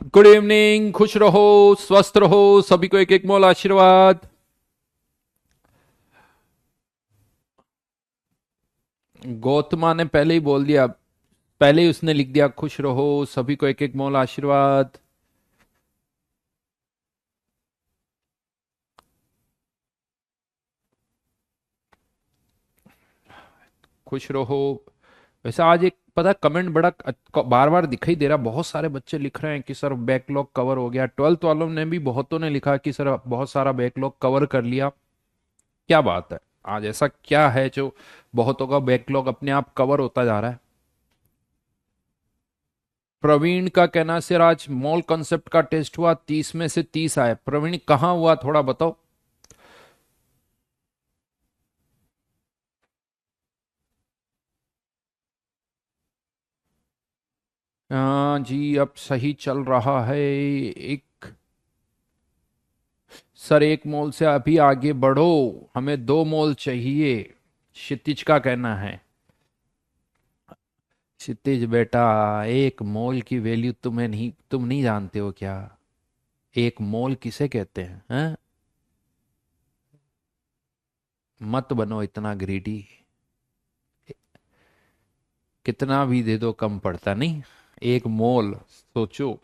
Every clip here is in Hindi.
गुड इवनिंग, खुश रहो, स्वस्थ रहो, सभी को एक एक मोल आशीर्वाद। गौतमा ने पहले ही बोल दिया, पहले ही उसने लिख दिया खुश रहो सभी को एक एक मोल आशीर्वाद। खुश रहो। वैसे आज एक पता कमेंट बड़ा बार बार दिखाई दे रहा, बहुत सारे बच्चे लिख रहे हैं कि सर बैकलॉग कवर हो गया। ट्वेल्थ वालों ने भी बहुतों ने लिखा कि सर बहुत सारा बैकलॉग कवर कर लिया। क्या बात है, आज ऐसा क्या है जो बहुतों का बैकलॉग अपने आप कवर होता जा रहा है। प्रवीण का कहना सर आज मॉल कॉन्सेप्ट का टेस्ट हुआ, 30 में से 30 आए। प्रवीण कहाँ हुआ, थोड़ा बताओ। हाँ जी, अब सही चल रहा है। एक सर एक मोल से अभी आगे बढ़ो, हमें 2 मोल चाहिए, क्षितिज का कहना है। क्षितिज बेटा, 1 मोल की वैल्यू तुम नहीं जानते हो क्या? 1 मोल किसे कहते हैं? मत बनो इतना ग्रीडी। कितना भी दे दो कम पड़ता नहीं। 1 मोल, सोचो।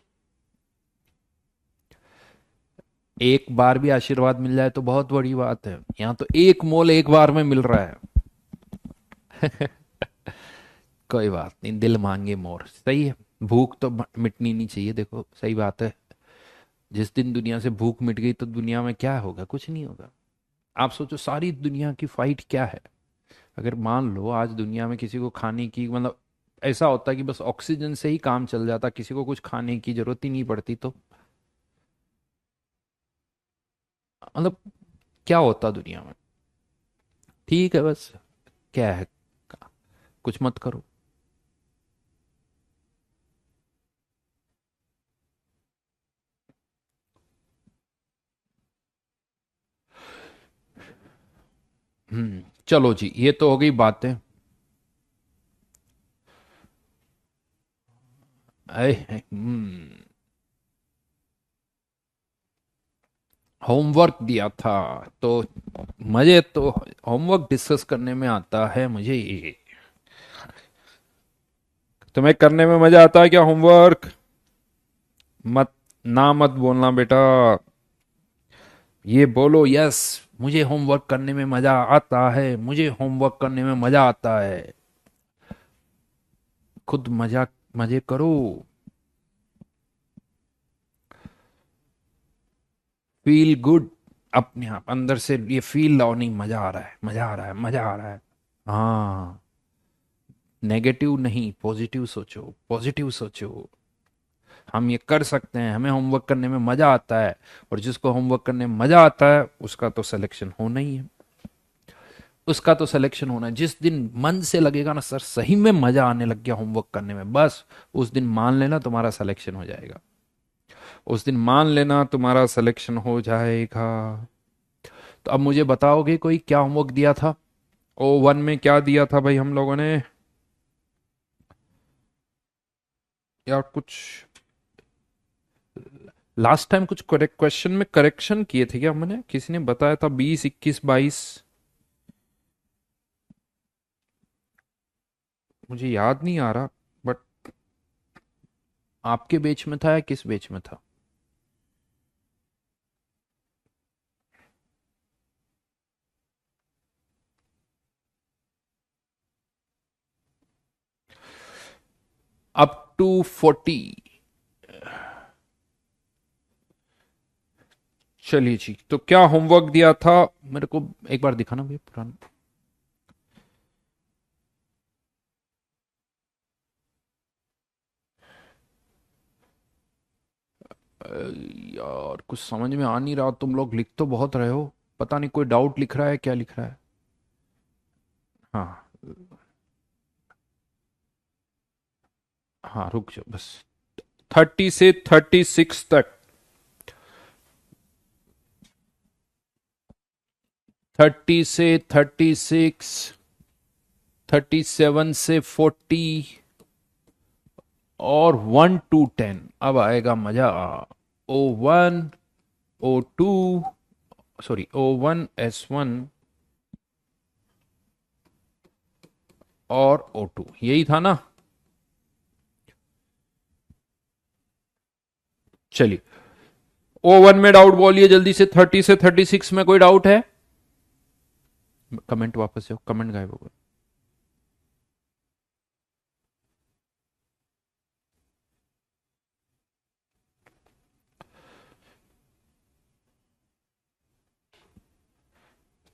एक बार भी आशीर्वाद मिल जाए तो बहुत बड़ी बात है, यहाँ तो 1 मोल एक बार में मिल रहा है। कोई बात नहीं, दिल मांगे मोर, सही है। भूख तो मिटनी नहीं चाहिए, देखो सही बात है। जिस दिन दुनिया से भूख मिट गई तो दुनिया में क्या होगा, कुछ नहीं होगा। आप सोचो सारी दुनिया की फाइट क्या है। अगर मान लो आज दुनिया में किसी को खाने की मतलब ऐसा होता कि बस ऑक्सीजन से ही काम चल जाता, किसी को कुछ खाने की जरूरत ही नहीं पड़ती, तो मतलब क्या होता दुनिया में। ठीक है बस, क्या है, कुछ मत करो। चलो जी, ये तो हो गई बातें। होमवर्क दिया था तो मजे तो होमवर्क डिस्कस करने में आता है मुझे। तुम्हें करने में मजा आता है क्या होमवर्क? मत, ना मत बोलना बेटा। ये बोलो यस, मुझे होमवर्क करने में मजा आता है, मुझे होमवर्क करने में मजा आता है। खुद मजे करो। फील गुड, अपने आप अंदर से ये फील लाओ, नहीं मजा आ रहा है, मजा आ रहा है, मजा आ रहा है। हाँ, नेगेटिव नहीं, पॉजिटिव सोचो, पॉजिटिव सोचो। हम ये कर सकते हैं, हमें होमवर्क करने में मजा आता है। और जिसको होमवर्क करने में मजा आता है उसका तो सिलेक्शन होना ही है। उसका तो सिलेक्शन होना है। जिस दिन मन से लगेगा ना सर सही में मजा आने लग गया होमवर्क करने में, बस उस दिन मान लेना तुम्हारा सिलेक्शन हो जाएगा। उस दिन मान लेना तुम्हारा सिलेक्शन हो जाएगा। तो अब मुझे बताओगे कोई क्या होमवर्क दिया था? O1 में क्या दिया था भाई हम लोगों ने? या कुछ लास्ट टाइम कुछ करेक्ट क्वेश्चन में करेक्शन किए थे क्या मैंने, किसी ने बताया था 20, 21, 22। मुझे याद नहीं आ रहा, बट आपके बेच में था या किस बेच में था? Up to 40। चलिए जी, तो क्या होमवर्क दिया था मेरे को, एक बार दिखाना भैया पुराना। यार कुछ समझ में आ नहीं रहा, तुम लोग लिख तो बहुत रहे हो, पता नहीं कोई डाउट लिख रहा है, क्या लिख रहा है? हाँ, हाँ रुक जाओ बस। 30 से 36 तक। 30 से 36। 37 से 40 और 1 to 10, अब आएगा मजा। O1, O2, sorry O1, S1 और O2, यही था ना। चलिए O1 में डाउट बोलिए जल्दी से। 30 से 36 में कोई डाउट है? कमेंट वापस जाओ, कमेंट गायब हो गए।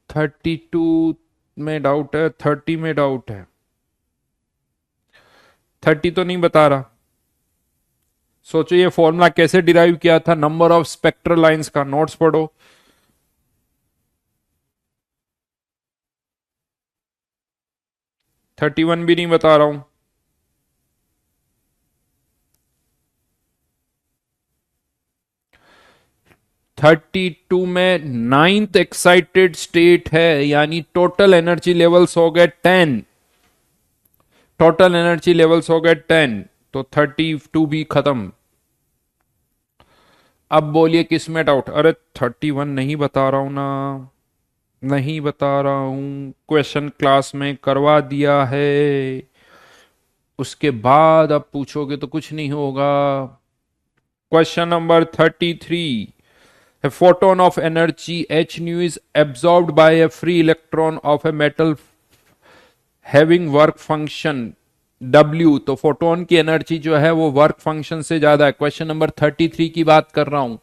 थर्टी टू में डाउट है, 30 में डाउट है। 30 तो नहीं बता रहा। सोचो ये फॉर्मूला कैसे डिराइव किया था, नंबर ऑफ स्पेक्ट्रल लाइंस का, नोट्स पढ़ो। 31 भी नहीं बता रहा हूं। 32 में नाइन्थ एक्साइटेड स्टेट है, यानी टोटल एनर्जी लेवल्स हो गए 10। टोटल एनर्जी लेवल्स हो गए 10, तो 32 भी खत्म। अब बोलिए किस में डाउट? अरे 31 नहीं बता रहा हूं ना, नहीं बता रहा हूं, क्वेश्चन क्लास में करवा दिया है। उसके बाद अब पूछोगे तो कुछ नहीं होगा। Question number 33, a photon of energy h nu is absorbed by a free electron of a metal having work function W। तो फोटोन की एनर्जी जो है वो वर्क फंक्शन से ज्यादा है। क्वेश्चन नंबर 33 की बात कर रहा हूं।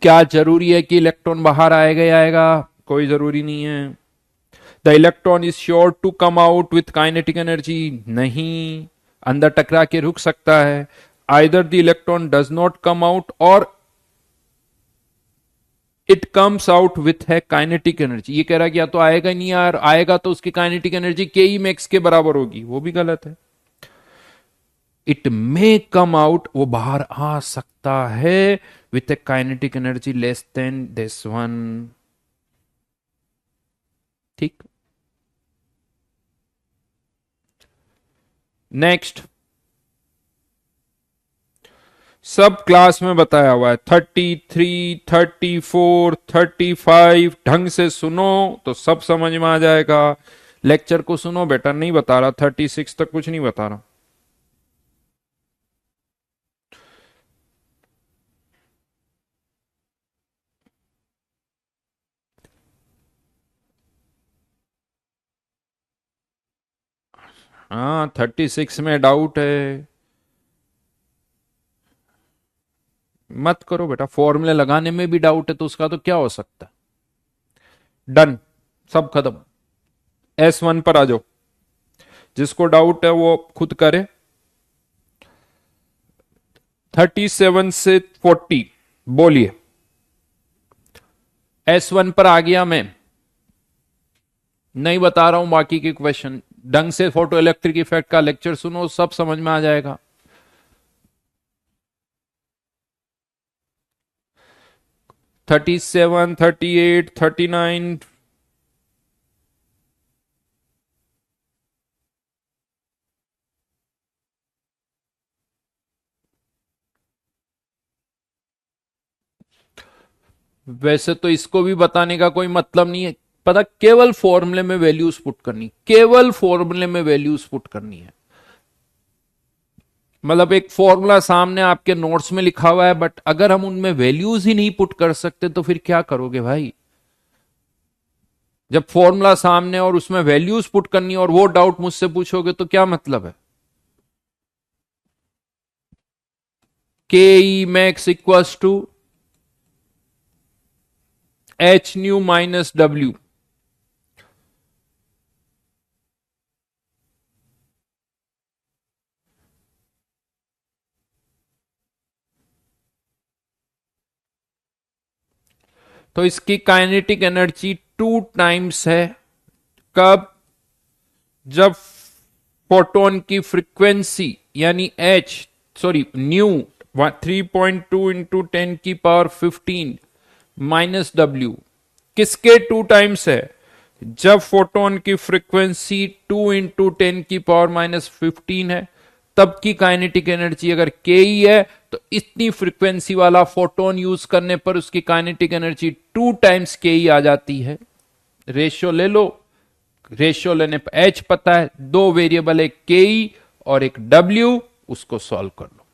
क्या जरूरी है कि इलेक्ट्रॉन बाहर आएगा ही आएगा? कोई जरूरी नहीं है। The electron is sure to come out with kinetic energy, नहीं, अंदर टकरा के रुक सकता है। Either the electron does not come out और इट कम्स आउट विथ है काइनेटिक एनर्जी। ये कह रहा है कि या तो आएगा नहीं यार, आएगा तो उसकी काइनेटिक एनर्जी के ई मैक्स के बराबर होगी, वो भी गलत है। इट मे कम आउट, वो बाहर आ सकता है with A kinetic energy less than this one. ठीक। नेक्स्ट, सब क्लास में बताया हुआ है। 33, 34, 35 ढंग से सुनो तो सब समझ में आ जाएगा। लेक्चर को सुनो बेटा, नहीं बता रहा। 36 तक कुछ नहीं बता रहा। हाँ 36 में डाउट है, मत करो बेटा। फॉर्मूले लगाने में भी डाउट है तो उसका तो क्या हो सकता है। डन, सब खत्म। S1 पर आ जाओ, जिसको डाउट है वो खुद करे। 37 से 40 बोलिए। S1 पर आ गया मैं, नहीं बता रहा हूं बाकी के क्वेश्चन। ढंग से फोटो इलेक्ट्रिक इफेक्ट का लेक्चर सुनो, सब समझ में आ जाएगा। 37, 38, 39, वैसे तो इसको भी बताने का कोई मतलब नहीं है, पता, केवल फॉर्मूले में वैल्यूज पुट करनी, केवल फॉर्मूले में वैल्यूज पुट करनी है। मतलब एक फॉर्मूला सामने आपके नोट्स में लिखा हुआ है, बट अगर हम उनमें वैल्यूज ही नहीं पुट कर सकते तो फिर क्या करोगे भाई? जब फॉर्मूला सामने और उसमें वैल्यूज पुट करनी और वो डाउट मुझसे पूछोगे तो क्या मतलब है? K E max equals to h nu minus W. तो इसकी काइनेटिक एनर्जी 2 टाइम्स है। कब? जब फोटोन की फ्रीक्वेंसी यानी एच, सॉरी न्यू 3.2 इंटू 10 की पावर 15 माइनस डब्ल्यू, किसके 2 टाइम्स है? जब फोटोन की फ्रीक्वेंसी 2 × 10⁻⁻15 है, तब की काइनेटिक एनर्जी अगर के ई है, तो इतनी फ्रीक्वेंसी वाला फोटोन यूज करने पर उसकी काइनेटिक एनर्जी 2 टाइम्स के ई आ जाती है। रेशियो ले लो, रेशियो लेने पर एच पता है, दो वेरिएबल, एक के ई और एक डब्ल्यू, उसको सॉल्व कर लो।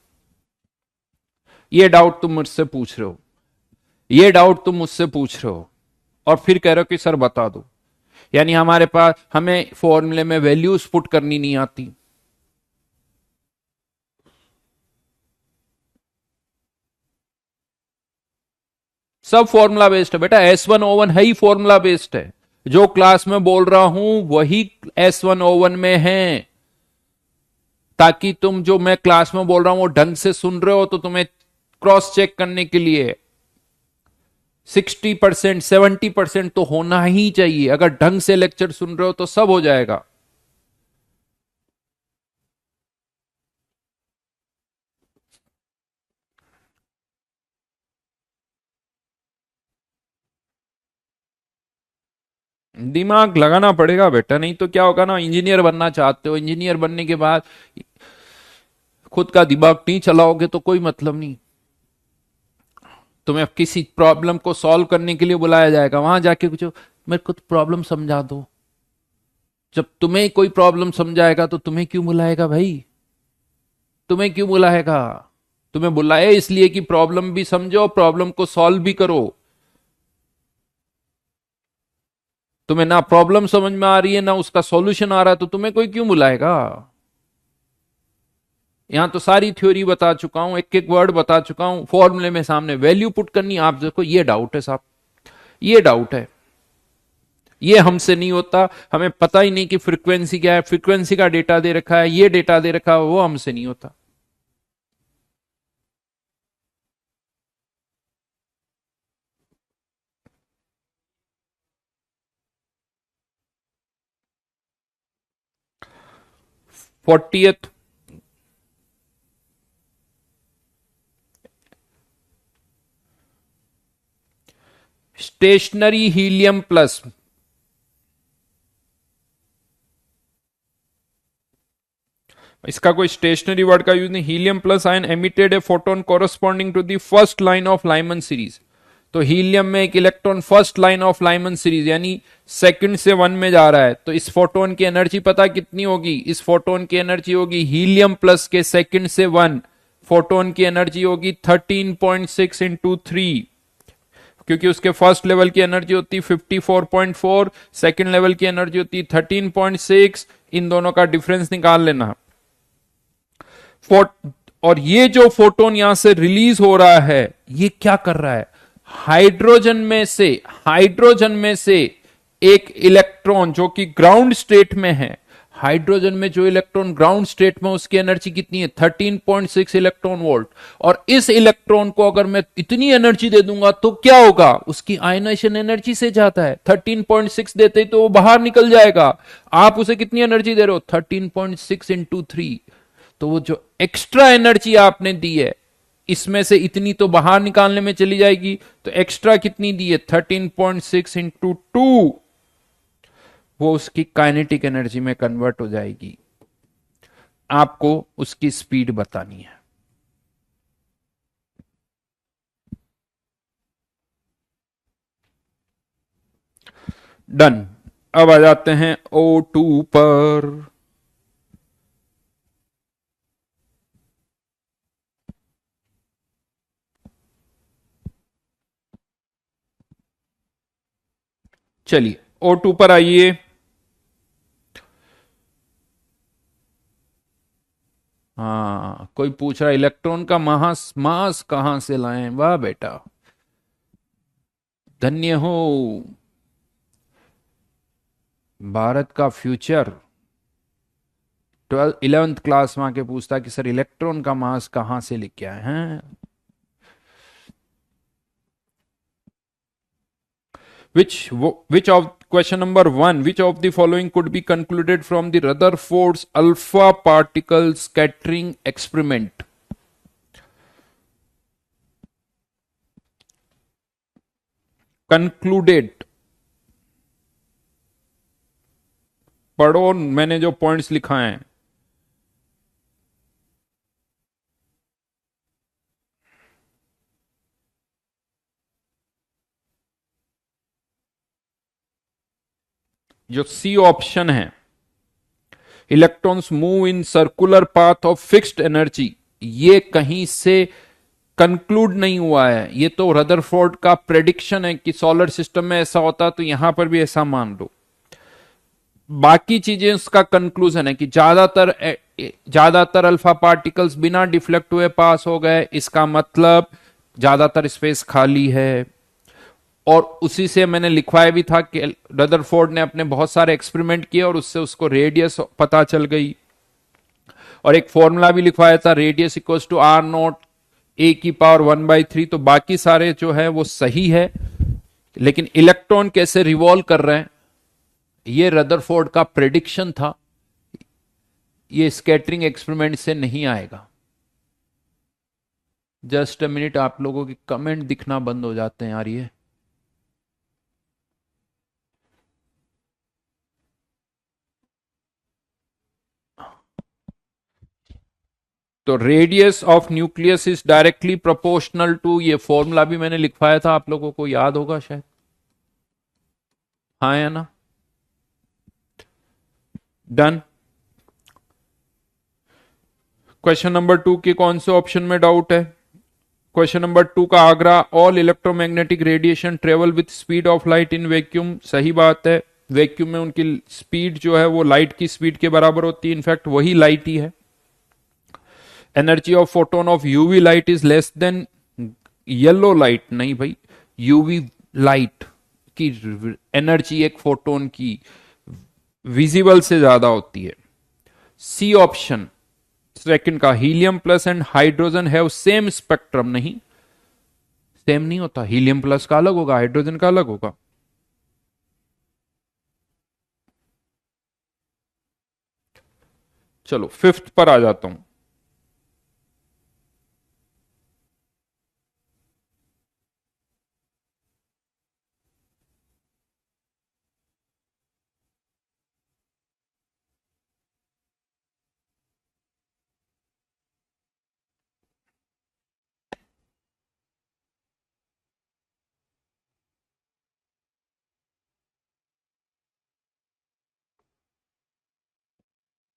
ये डाउट तुम मुझसे पूछ रहे हो, ये डाउट तुम मुझसे पूछ रहे हो, और फिर कह रहे हो कि सर बता दो। यानी हमारे पास, हमें फॉर्मूले में वैल्यूज पुट करनी नहीं आती। सब फॉर्मूला बेस्ड है बेटा, S1O1 है ही फॉर्मूला बेस्ड है। जो क्लास में बोल रहा हूं वही S1O1 में है, ताकि तुम जो मैं क्लास में बोल रहा हूं वो ढंग से सुन रहे हो, तो तुम्हें क्रॉस चेक करने के लिए 60% 70% तो होना ही चाहिए। अगर ढंग से लेक्चर सुन रहे हो तो सब हो जाएगा। दिमाग लगाना पड़ेगा बेटा, नहीं तो क्या होगा ना, इंजीनियर बनना चाहते हो, इंजीनियर बनने के बाद खुद का दिमाग नहीं चलाओगे तो कोई मतलब नहीं। तुम्हें किसी प्रॉब्लम को सॉल्व करने के लिए बुलाया जाएगा, वहां जाके कुछ मेरे को प्रॉब्लम समझा दो। जब तुम्हें कोई प्रॉब्लम समझाएगा तो तुम्हें क्यों बुलाएगा भाई? तुम्हें क्यों बुलाएगा? तुम्हें बुलाए इसलिए कि प्रॉब्लम भी समझो, प्रॉब्लम को सॉल्व भी करो। तुम्हें ना प्रॉब्लम समझ में आ रही है, ना उसका सॉल्यूशन आ रहा है, तो तुम्हें कोई क्यों बुलाएगा? यहां तो सारी थ्योरी बता चुका हूं, एक एक वर्ड बता चुका हूं, फॉर्मूले में सामने वैल्यू पुट करनी। आप देखो, ये डाउट है साहब, ये डाउट है, ये हमसे नहीं होता। हमें पता ही नहीं कि फ्रीक्वेंसी क्या है, फ्रीक्वेंसी का डेटा दे रखा है, ये डेटा दे रखा है, वो हमसे नहीं होता। फोर्टियथ, स्टेशनरी हीलियम प्लस, इसका कोई स्टेशनरी वर्ड का यूज नहीं। Helium plus ion emitted a photon corresponding to the first line of Lyman series. तो हीलियम में एक electron first line of Lyman series यानी सेकंड से वन में जा रहा है, तो इस फोटोन की एनर्जी पता कितनी होगी? इस फोटोन की एनर्जी होगी हीलियम प्लस के सेकंड से वन, फोटोन की एनर्जी होगी 13.6 × 3, क्योंकि उसके फर्स्ट लेवल की एनर्जी होती 54.4, सेकंड लेवल की एनर्जी होती 13.6। इन दोनों का डिफरेंस निकाल लेना। और ये जो फोटोन यहां से रिलीज हो रहा है, ये क्या कर रहा है? हाइड्रोजन में से, हाइड्रोजन में से एक इलेक्ट्रॉन जो कि ग्राउंड स्टेट में है, हाइड्रोजन में जो इलेक्ट्रॉन ग्राउंड स्टेट में, उसकी एनर्जी कितनी है? 13.6 इलेक्ट्रॉन वोल्ट। और इस इलेक्ट्रॉन को अगर मैं इतनी एनर्जी दे दूंगा तो क्या होगा? उसकी आयनाइजेशन एनर्जी से जाता है। 13.6 देते ही तो वो बाहर निकल जाएगा। आप उसे कितनी एनर्जी दे रहे हो? 13.6 × 3। तो वो जो एक्स्ट्रा एनर्जी आपने दी है, इसमें से इतनी तो बाहर निकालने में चली जाएगी। तो एक्स्ट्रा कितनी दी है? 13.6 × 2, वो उसकी काइनेटिक एनर्जी में कन्वर्ट हो जाएगी। आपको उसकी स्पीड बतानी है। डन। अब आ जाते हैं O2 पर। चलिए O2 पर आइए। हाँ, कोई पूछ रहा है इलेक्ट्रॉन का मास, मास कहां से लाएं? वाह बेटा, धन्य हो। भारत का फ्यूचर 11th क्लास में आके पूछता कि सर इलेक्ट्रॉन का मास कहां से लेके आए हैं? Which of question number 1, which of the following could be concluded from the Rutherford's alpha particle scattering experiment? Concluded पढ़ो मैंने जो पॉइंट्स लिखा है। जो सी ऑप्शन है, electrons move in circular path of fixed energy, ये कहीं से कंक्लूड नहीं हुआ है, ये तो रदरफोर्ड का प्रेडिक्शन है कि सोलर सिस्टम में ऐसा होता, तो यहां पर भी ऐसा मान लो। बाकी चीजें उसका कंक्लूजन है कि ज्यादातर अल्फा पार्टिकल्स बिना डिफ्लेक्ट हुए पास हो गए, इसका मतलब ज्यादातर स्पेस खाली है। और उसी से मैंने लिखवाया भी था कि रदरफोर्ड ने अपने बहुत सारे एक्सपेरिमेंट किए और उससे उसको रेडियस पता चल गई। और एक फॉर्मूला भी लिखवाया था, radius equals to R naught A की पावर 1/3। तो बाकी सारे जो है वो सही है, लेकिन इलेक्ट्रॉन कैसे रिवॉल्व कर रहे हैं ये रदरफोर्ड का प्रेडिक्शन था, ये स्कैटरिंग एक्सपेरिमेंट से नहीं आएगा। जस्ट अ मिनट, आप लोगों के कमेंट दिखना बंद हो जाते हैं यार ये। तो radius of nucleus is directly proportional to, ये फॉर्मूला भी मैंने लिखवाया था, आप लोगों को याद होगा शायद, हाँ या ना। डन। क्वेश्चन नंबर 2 के कौन से ऑप्शन में डाउट है? क्वेश्चन नंबर 2 का Agra, all electromagnetic radiation travel with speed of light in vacuum, सही बात है। वैक्यूम में उनकी स्पीड जो है वो लाइट की स्पीड के बराबर होती है, इनफैक्ट वही लाइट ही है। Energy of photon of UV light is less than yellow light, नहीं भाई, यूवी लाइट की एनर्जी एक फोटोन की विजिबल से ज्यादा होती है। सी ऑप्शन सेकंड का, helium plus and hydrogen have same spectrum, नहीं, सेम नहीं होता, हीलियम प्लस का अलग होगा, हाइड्रोजन का अलग होगा। चलो फिफ्थ पर आ जाता हूं।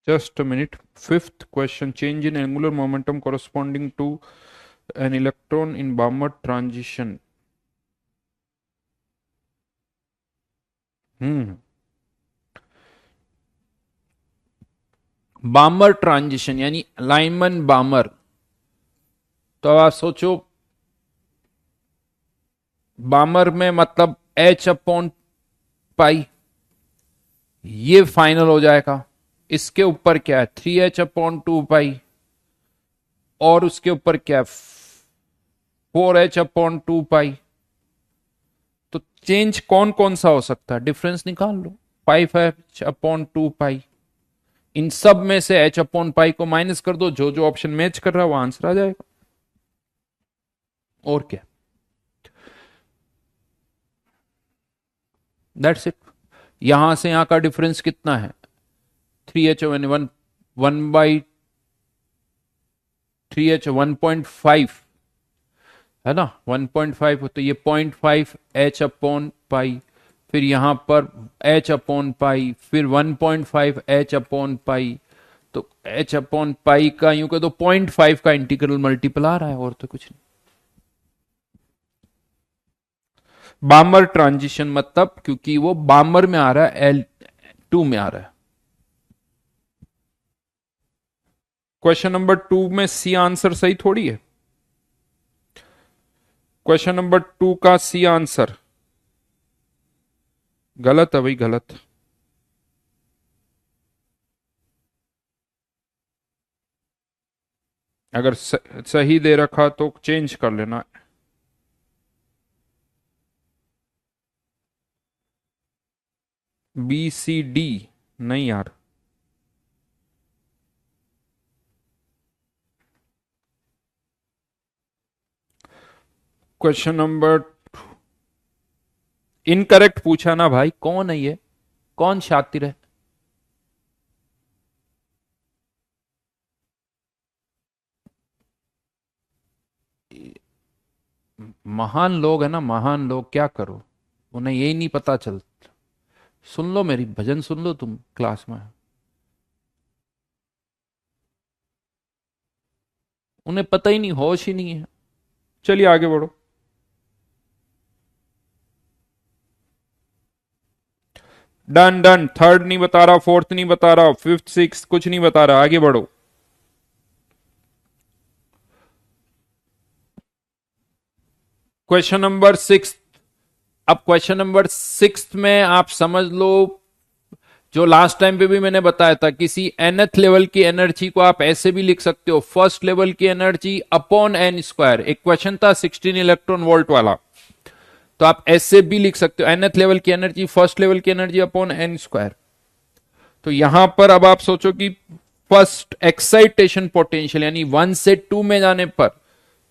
Just a minute. Fifth question, change in angular momentum corresponding to an electron in Balmer transition. बामर transition यानी लाइमन बामर। तो आप सोचो, बामर में मतलब H/पाई, ये फाइनल हो जाएगा। इसके ऊपर क्या है, 3H/2 पाई, और उसके ऊपर क्या है, 4H/2 पाई। तो चेंज कौन कौन सा हो सकता है, डिफरेंस निकाल लो। 5H/2 पाई, इन सब में से H/पाई को माइनस कर दो, जो जो ऑप्शन मैच कर रहा है वो आंसर आ जाएगा, और क्या, दैट्स इट। यहां से यहां का डिफरेंस कितना है, 3H, 1/3H, 1.5 है ना, 1.5, तो ये 0.5H/पाई, फिर यहां पर H/पाई, फिर 1.5H/पाई। तो H/पाई का यूं कह दो 0.5 का इंटीग्रल मल्टीपल आ रहा है, और तो कुछ नहीं। बामर ट्रांजिशन मतलब क्योंकि वो बामर में आ रहा है, L2 में आ रहा है। क्वेश्चन नंबर 2 में सी आंसर सही थोड़ी है। क्वेश्चन नंबर 2 का सी आंसर गलत है भाई, गलत। अगर सही दे रखा तो चेंज कर लेना। BCD नहीं यार, क्वेश्चन नंबर इनकरेक्ट पूछा ना भाई, कौन है ये, कौन शातिर है। महान लोग है ना, महान लोग, क्या करो, उन्हें यही नहीं पता चल। सुन लो मेरी भजन, सुन लो तुम क्लास में, उन्हें पता ही नहीं, होश ही नहीं है। चलिए आगे बढ़ो। डन डन, थर्ड नहीं बता रहा, फोर्थ नहीं बता रहा, फिफ्थ सिक्स कुछ नहीं बता रहा, आगे बढ़ो। Question number six. अब क्वेश्चन नंबर सिक्स में आप समझ लो, जो लास्ट टाइम पे भी मैंने बताया था, किसी nth लेवल की एनर्जी को आप ऐसे भी लिख सकते हो, फर्स्ट लेवल की एनर्जी अपॉन एन स्क्वायर। एक क्वेश्चन था 16 इलेक्ट्रॉन वोल्ट वाला, तो आप ऐसे भी लिख सकते हो, nth लेवल की एनर्जी फर्स्ट लेवल की एनर्जी अपॉन एन स्क्वायर। तो यहां पर अब आप सोचो कि फर्स्ट एक्साइटेशन पोटेंशियल यानी 1 से 2 में जाने पर,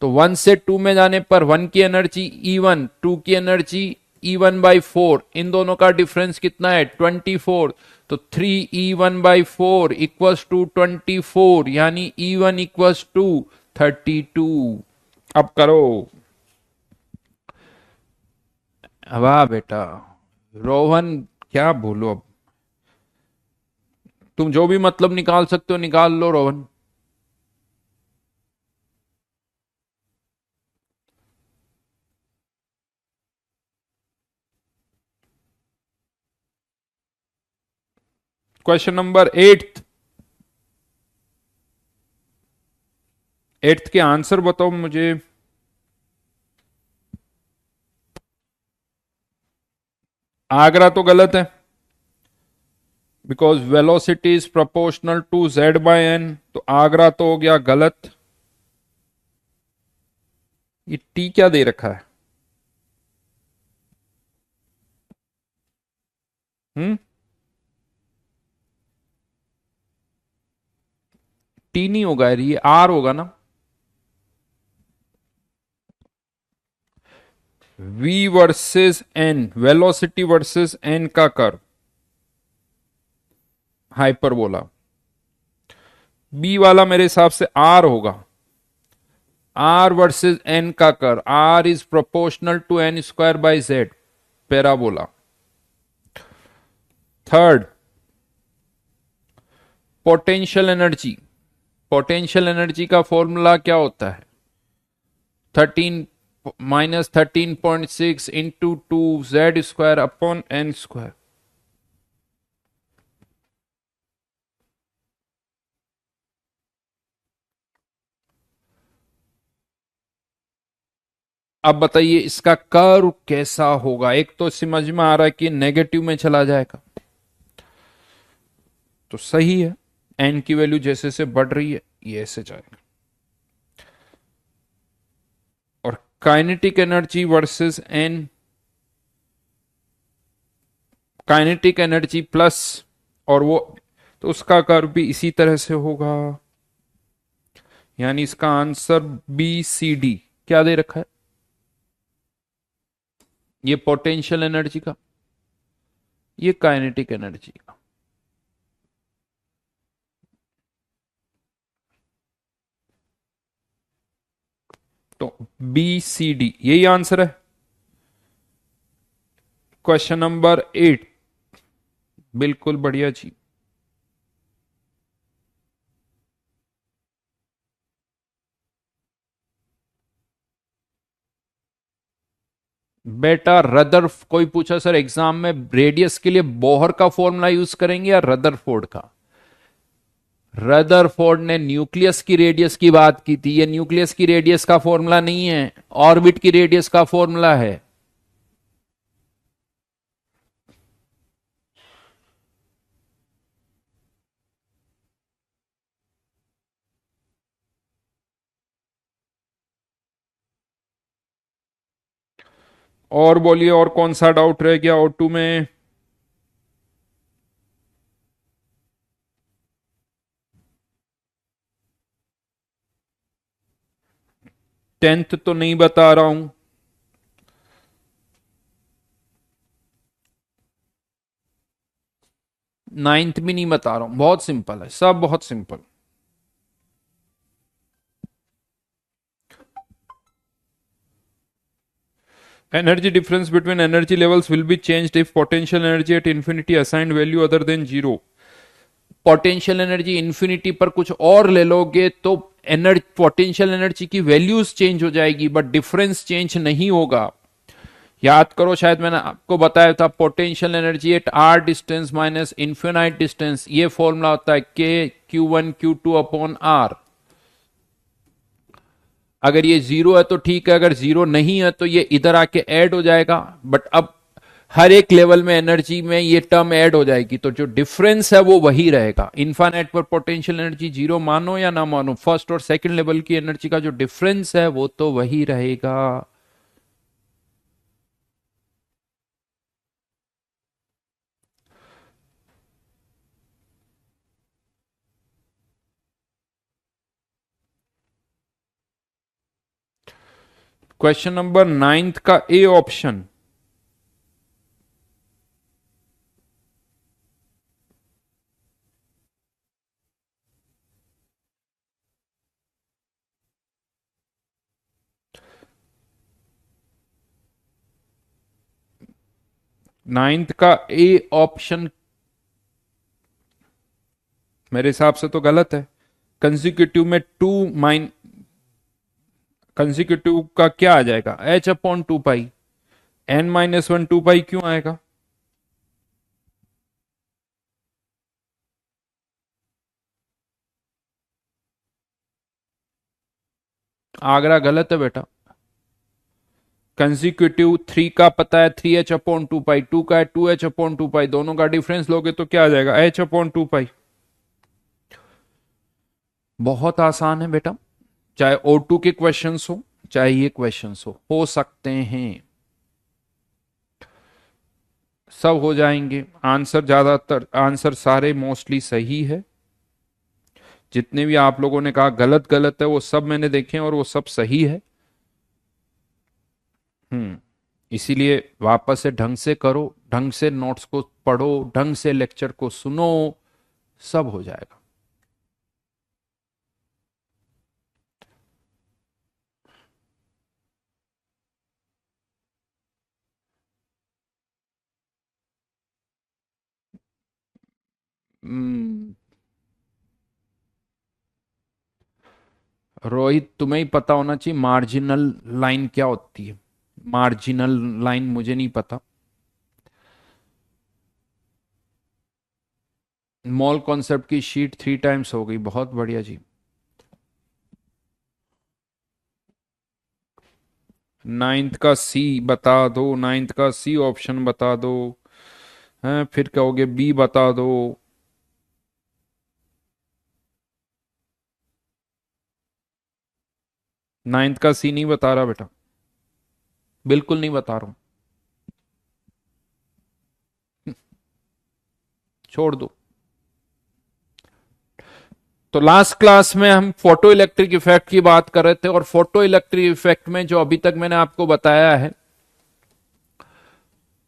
तो 1 से 2 में जाने पर 1 की एनर्जी E1, 2 की एनर्जी E1/4, इन दोनों का डिफरेंस कितना है 24, तो 3E1/4 इक्वल्स टू 24, यानी E1 इक्वल्स टू 32। अब करो। वाह बेटा रोहन, क्या बोलो अब, तुम जो भी मतलब निकाल सकते हो निकाल लो Rohan. Question number eight, eighth के आंसर बताओ मुझे। आगरा तो गलत है, because velocity is proportional to Z/n, तो आगरा तो हो गया गलत। ये टी क्या दे रखा है? हम्म, टी नहीं होगा यार, ये आर होगा ना। v versus N, velocity versus N का कर्व, हाइपरबोला। बी वाला मेरे हिसाब से आर होगा, आर वर्सेस एन का curve, R is proportional to N square by Z, parabola. Third, potential energy, potential energy का फॉर्मूला क्या होता है? 13 -13.6 into 2Z² upon N square. अब बताइए इसका कर्व कैसा होगा? एक तो समझ में आ रहा है कि नेगेटिव में चला जाएगा, तो सही है, एन की वैल्यू जैसे से बढ़ रही है ये ऐसे जाएगा। और kinetic energy versus N, kinetic energy plus, और वो, तो उसका कर्व भी इसी तरह से होगा, यानी इसका आंसर BCD। क्या दे रखा है? ये पोटेंशियल एनर्जी का, ये काइनेटिक एनर्जी का। तो BCD यही आंसर है। क्वेश्चन नंबर 8, बिल्कुल बढ़िया जी। बेटा रदर, कोई पूछा सर एग्जाम में रेडियस के लिए बोहर का फॉर्मूला यूज करेंगे या रदरफोर्ड का? रदरफोर्ड ने न्यूक्लियस की रेडियस की बात की थी, ये न्यूक्लियस की रेडियस का फॉर्मूला नहीं है, ऑर्बिट की रेडियस का फॉर्मूला है। और बोलिए, और कौन सा डाउट रह गया O2 में? टेंथ तो नहीं बता रहा हूं, नाइन्थ भी नहीं बता रहा हूं, बहुत सिंपल है, सब बहुत simple. Energy difference between energy levels will be changed if potential energy at infinity assigned value other than zero. Potential energy infinity पर कुछ और ले लोगे तो एनर्जी पोटेंशियल एनर्जी की वैल्यूज चेंज हो जाएगी बट डिफरेंस चेंज नहीं होगा. याद करो शायद मैंने आपको बताया था potential energy at R distance minus infinite distance, ये फॉर्मूला होता है के Q1 Q2 अपॉन आर. अगर ये जीरो है तो ठीक है, अगर जीरो नहीं है तो ये इधर आके ऐड हो जाएगा. बट अब हर एक लेवल में एनर्जी में ये टर्म ऐड हो जाएगी तो जो डिफरेंस है वो वही रहेगा. इन्फाइनाइट पर पोटेंशियल एनर्जी जीरो मानो या ना मानो, फर्स्ट और सेकंड लेवल की एनर्जी का जो डिफरेंस है वो तो वही रहेगा. क्वेश्चन नंबर 9 का ए ऑप्शन. नाइन्थ का ए ऑप्शन मेरे हिसाब से तो गलत है. कंसिक्यूटिव में कंसिक्यूटिव का क्या आ जाएगा, एच अपॉन 2 पाई. n-1 2 पाई क्यों आएगा? आगरा गलत है बेटा. कंसिक्यूटिव 3 का पता है 3h/2 पाई, 2 का है 2h/2 पाई, दोनों का डिफरेंस लोगे तो क्या आ जाएगा, h/2 पाई. बहुत आसान है बेटा, चाहे O2 के क्वेश्चंस हो चाहे ये क्वेश्चंस हो सकते हैं, सब हो जाएंगे. आंसर ज्यादातर आंसर सारे मोस्टली सही है. जितने भी आप लोगों ने कहा गलत गलत है वो सब मैंने देखे और वो सब सही है. इसीलिए वापस से ढंग से करो, ढंग से नोट्स को पढ़ो, ढंग से लेक्चर को सुनो, सब हो जाएगा. हम्म, रोहित तुम्हें ही पता होना चाहिए मार्जिनल लाइन क्या होती है. मार्जिनल लाइन मुझे नहीं पता. मॉल कॉन्सेप्ट की शीट 3 टाइम्स हो गई, बहुत बढ़िया जी. नाइन्थ का सी बता दो, नाइन्थ का सी ऑप्शन बता दो. हैं फिर कहोगे बी बता दो. नाइन्थ का सी नहीं बता रहा बेटा, बिल्कुल नहीं बता रहा हूं. छोड़ दो. तो लास्ट क्लास में हम फोटो इलेक्ट्रिक इफेक्ट की बात कर रहे थे और फोटो इलेक्ट्रिक इफेक्ट में जो अभी तक मैंने आपको बताया है,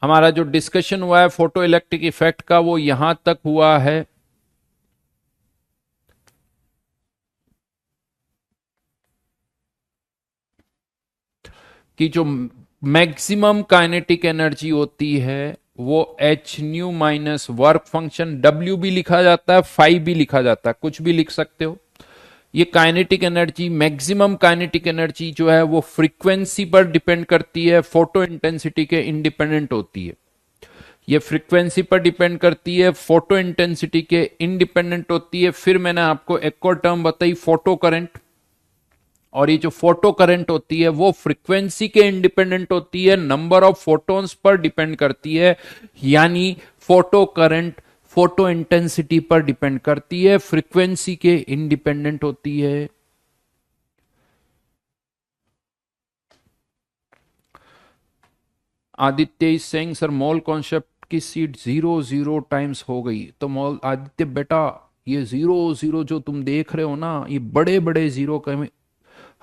हमारा जो डिस्कशन हुआ है फोटो इलेक्ट्रिक इफेक्ट का वो यहां तक हुआ है कि जो मैक्सिमम काइनेटिक एनर्जी होती है वो h-, वर्क फंक्शन W भी लिखा जाता है, फाई भी लिखा जाता है, कुछ भी लिख सकते हो. ये kinetic energy, maximum kinetic energy जो है वो फ्रीक्वेंसी पर डिपेंड करती है, फोटो इंटेंसिटी के इंडिपेंडेंट होती है. ये फ्रीक्वेंसी पर डिपेंड करती है, फोटो इंटेंसिटी के इंडिपेंडेंट होती है. फिर मैंने आपको एक और टर्म बताई फोटो करंट, और ये जो फोटो करंट होती है वो फ्रीक्वेंसी के इंडिपेंडेंट होती है, नंबर ऑफ फोटोन्स पर डिपेंड करती है. यानी फोटो करंट फोटो इंटेंसिटी पर डिपेंड करती है, फ्रीक्वेंसी के इंडिपेंडेंट होती है. Aditya is saying sir mall concept की सीट 0 0 टाइम्स हो गई. तो मॉल आदित्य बेटा, ये 0 0 जो तुम देख रहे हो ना, ये बड़े बड़े जीरो का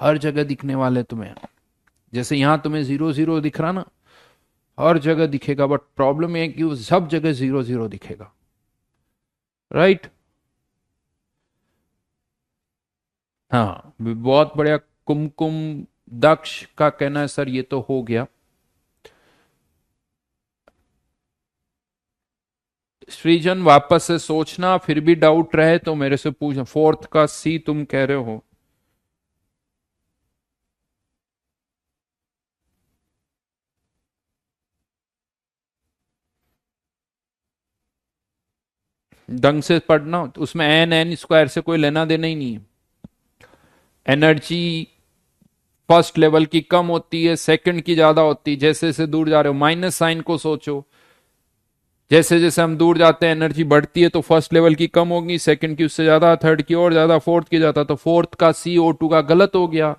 हर जगह दिखने वाले तुम्हें. जैसे यहां तुम्हें 0 0 दिख रहा ना, हर जगह दिखेगा. बट प्रॉब्लम है कि वो सब जगह 0 0 दिखेगा. राइट. हाँ बहुत बढ़िया. कुमकुम दक्ष का कहना है सर ये तो हो गया. सृजन वापस से सोचना, फिर भी डाउट रहे तो मेरे से पूछना। फोर्थ का सी तुम कह रहे हो। ढंग से पढ़ना, उसमें एन एन स्क्वायर से कोई लेना देना ही नहीं है। एनर्जी फर्स्ट लेवल की कम होती है, सेकंड की ज्यादा होती है। जैसे जैसे दूर जा रहे हो, माइनस साइन को सोचो, जैसे जैसे हम दूर जाते हैं एनर्जी बढ़ती है, तो फर्स्ट लेवल की कम होगी, सेकंड की उससे ज्यादा, थर्ड की और ज्यादा, फोर्थ की ज्यादा। तो फोर्थ का CO2 का गलत हो गया।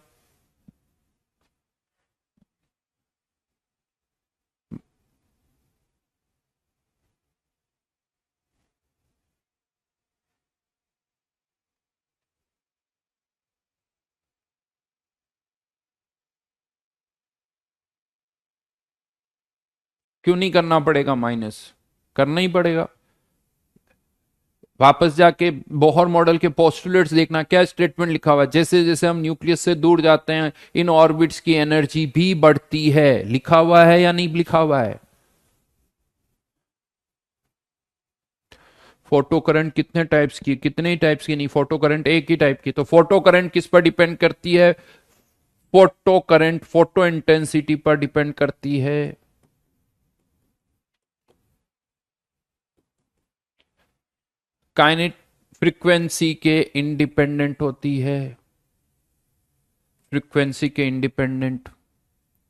क्यों नहीं करना पड़ेगा माइनस? करना ही पड़ेगा। वापस जाके बोहर मॉडल के पोस्टुलेट्स देखना, क्या स्टेटमेंट लिखा हुआ है। जैसे जैसे हम न्यूक्लियस से दूर जाते हैं, इन ऑर्बिट्स की एनर्जी भी बढ़ती है। लिखा हुआ है या नहीं लिखा हुआ है? फोटो करंट कितने टाइप्स की? कितने ही टाइप्स की नहीं, फोटो करंट एक ही टाइप की। तो फोटो करंट किस पर डिपेंड करती है? फोटो करंट फोटो इंटेंसिटी पर डिपेंड करती है। काइनेट फ्रीक्वेंसी के इंडिपेंडेंट होती है। फ्रीक्वेंसी के इंडिपेंडेंट,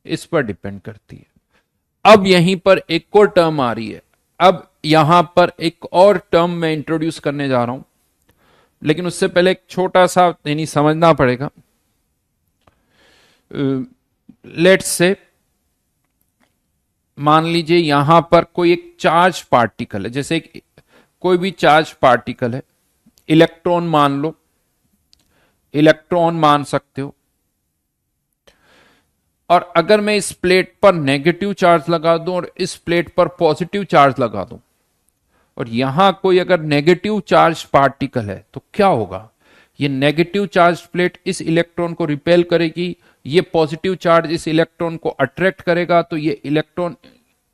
इस पर डिपेंड करती है। अब यहीं पर एक और टर्म आ रही है। अब यहां पर एक और टर्म मैं इंट्रोड्यूस करने जा रहा हूं, लेकिन उससे पहले एक छोटा सा यानी समझना पड़ेगा। लेट्स से मान लीजिए यहां पर कोई एक चार्ज पार्टिकल है, जैसे एक कोई भी चार्ज पार्टिकल है, इलेक्ट्रॉन मान लो, इलेक्ट्रॉन मान सकते हो। और अगर मैं इस प्लेट पर नेगेटिव चार्ज लगा दूं और इस प्लेट पर पॉजिटिव चार्ज लगा दूं, और यहां कोई अगर नेगेटिव चार्ज पार्टिकल है, तो क्या होगा? ये नेगेटिव चार्ज प्लेट इस इलेक्ट्रॉन को रिपेल करेगी, ये पॉजिटिव चार्ज इस इलेक्ट्रॉन को अट्रैक्ट करेगा, तो ये इलेक्ट्रॉन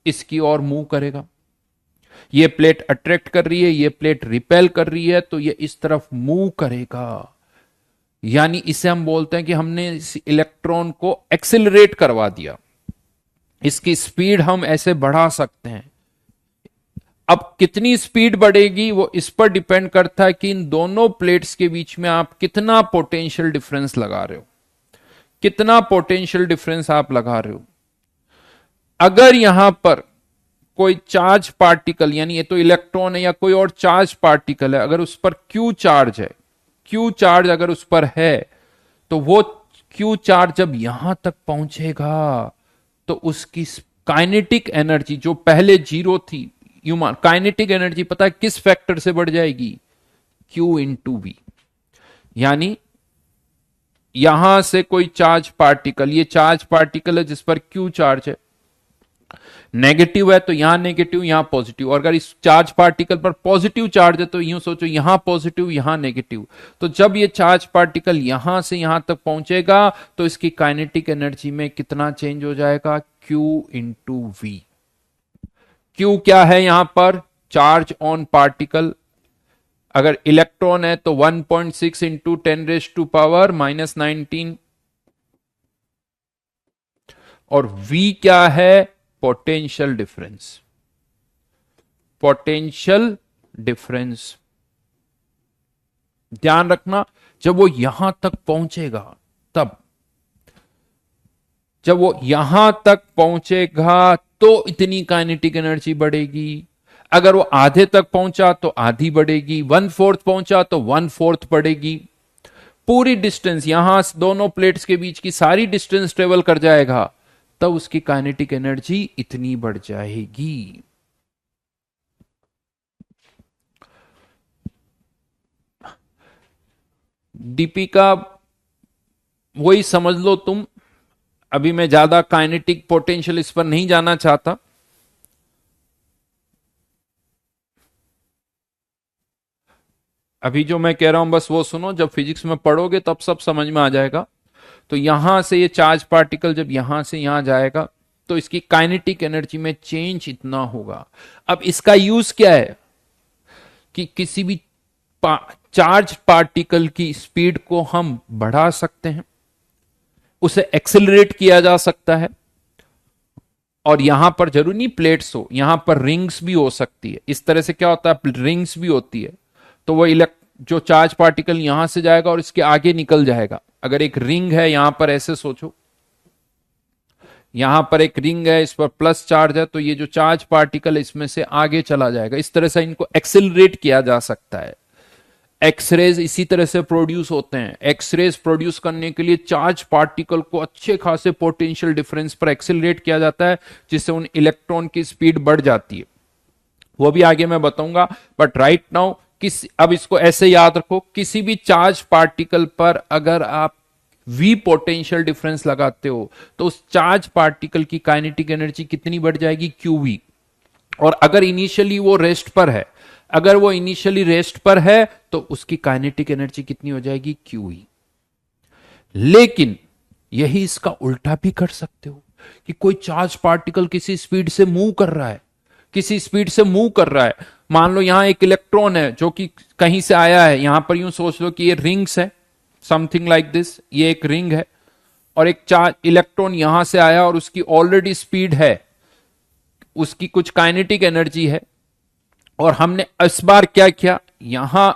इसकी ओर मूव करेगा। ये प्लेट अट्रैक्ट कर रही है, ये प्लेट रिपेल कर रही है, तो ये इस तरफ मूव करेगा। यानी इसे हम बोलते हैं कि हमने इस इलेक्ट्रॉन को एक्सिलरेट करवा दिया। इसकी स्पीड हम ऐसे बढ़ा सकते हैं। अब कितनी स्पीड बढ़ेगी वो इस पर डिपेंड करता है कि इन दोनों प्लेट्स के बीच में आप कितना पोटेंशियल डिफरेंस लगा रहे हो। कितना पोटेंशियल डिफरेंस आप लगा रहे हो। अगर यहां पर कोई चार्ज पार्टिकल, यानी ये तो इलेक्ट्रॉन है या कोई और चार्ज पार्टिकल है, अगर उस पर क्यू चार्ज है, क्यू चार्ज अगर उस पर है, तो वो क्यू चार्ज जब यहां तक पहुंचेगा तो उसकी काइनेटिक एनर्जी जो पहले जीरो थी, ह्यूमन काइनेटिक एनर्जी पता है किस फैक्टर से बढ़ जाएगी? Q into V. यानी यहां से कोई चार्ज पार्टिकल, ये चार्ज पार्टिकल है जिस पर Q चार्ज है, नेगेटिव है तो यहां नेगेटिव यहां पॉजिटिव। और अगर इस चार्ज पार्टिकल पर पॉजिटिव चार्ज है तो यूं सोचो, यहां पॉजिटिव यहां नेगेटिव। तो जब ये चार्ज पार्टिकल यहां से यहां तक पहुंचेगा तो इसकी काइनेटिक एनर्जी में कितना चेंज हो जाएगा? Q into we. Q क्या है यहां पर? Charge on particle. अगर इलेक्ट्रॉन है तो 1.6 इंटू 10⁻⁻19। और V क्या है? Potential difference. पोटेंशियल डिफरेंस, ध्यान रखना। जब वो यहां तक पहुंचेगा, तब जब वो यहां तक पहुंचेगा तो इतनी काइनेटिक एनर्जी बढ़ेगी। अगर वो आधे तक पहुंचा तो आधी बढ़ेगी, 1/4 पहुंचा तो 1/4 बढ़ेगी। पूरी डिस्टेंस यहां दोनों प्लेट्स के बीच की सारी डिस्टेंस ट्रेवल कर जाएगा, तब उसकी काइनेटिक एनर्जी इतनी बढ़ जाएगी। दीपिका, वही समझ लो तुम। अभी मैं ज्यादा काइनेटिक पोटेंशियल इस पर नहीं जाना चाहता। अभी जो मैं कह रहा हूं बस वो सुनो, जब फिजिक्स में पढ़ोगे तब सब समझ में आ जाएगा। तो यहां से ये चार्ज पार्टिकल जब यहां से यहां जाएगा तो इसकी काइनेटिक एनर्जी में चेंज इतना होगा। अब इसका यूज क्या है? कि किसी भी चार्ज पार्टिकल की स्पीड को हम बढ़ा सकते हैं, उसे एक्सेलरेट किया जा सकता है। और यहां पर जरूरी नहीं प्लेट्स हो, यहां पर रिंग्स भी हो सकती है। इस तरह से क्या होता है, रिंग्स भी होती है। तो वो जो चार्ज पार्टिकल यहां से जाएगा और इसके आगे निकल जाएगा। अगर एक रिंग है यहां पर, ऐसे सोचो, यहां पर एक रिंग है, इस पर प्लस चार्ज है, तो ये जो चार्ज पार्टिकल इसमें से आगे चला जाएगा। इस तरह से इनको एक्सेलरेट किया जा सकता है। एक्सरेज इसी तरह से प्रोड्यूस होते हैं। एक्सरेज प्रोड्यूस करने के लिए चार्ज पार्टिकल को अच्छे खासे पोटेंशियल डिफरेंस पर एक्सेलरेट किया जाता है, जिससे उन इलेक्ट्रॉन की स्पीड बढ़ जाती है। वो भी आगे मैं बताऊंगा, बट राइट नाउ अब इसको ऐसे याद रखो, किसी भी चार्ज पार्टिकल पर अगर आप v पोटेंशियल डिफरेंस लगाते हो तो उस चार्ज पार्टिकल की काइनेटिक एनर्जी कितनी बढ़ जाएगी, qv। और अगर इनिशियली वो रेस्ट पर है, अगर वो इनिशियली रेस्ट पर है तो उसकी काइनेटिक एनर्जी कितनी हो जाएगी, qe। लेकिन यही इसका उल्टा भी कर सकते हो कि कोई चार्ज पार्टिकल किसी स्पीड से मूव कर रहा है, किसी स्पीड से मूव कर रहा है। मान लो यहां एक इलेक्ट्रॉन है जो कि कहीं से आया है, यहां पर यूं सोच लो कि ये रिंग्स है, समथिंग लाइक दिस, ये एक रिंग है, और एक चार्ज इलेक्ट्रॉन यहां से आया और उसकी ऑलरेडी स्पीड है, उसकी कुछ काइनेटिक एनर्जी है। और हमने इस बार क्या किया, यहां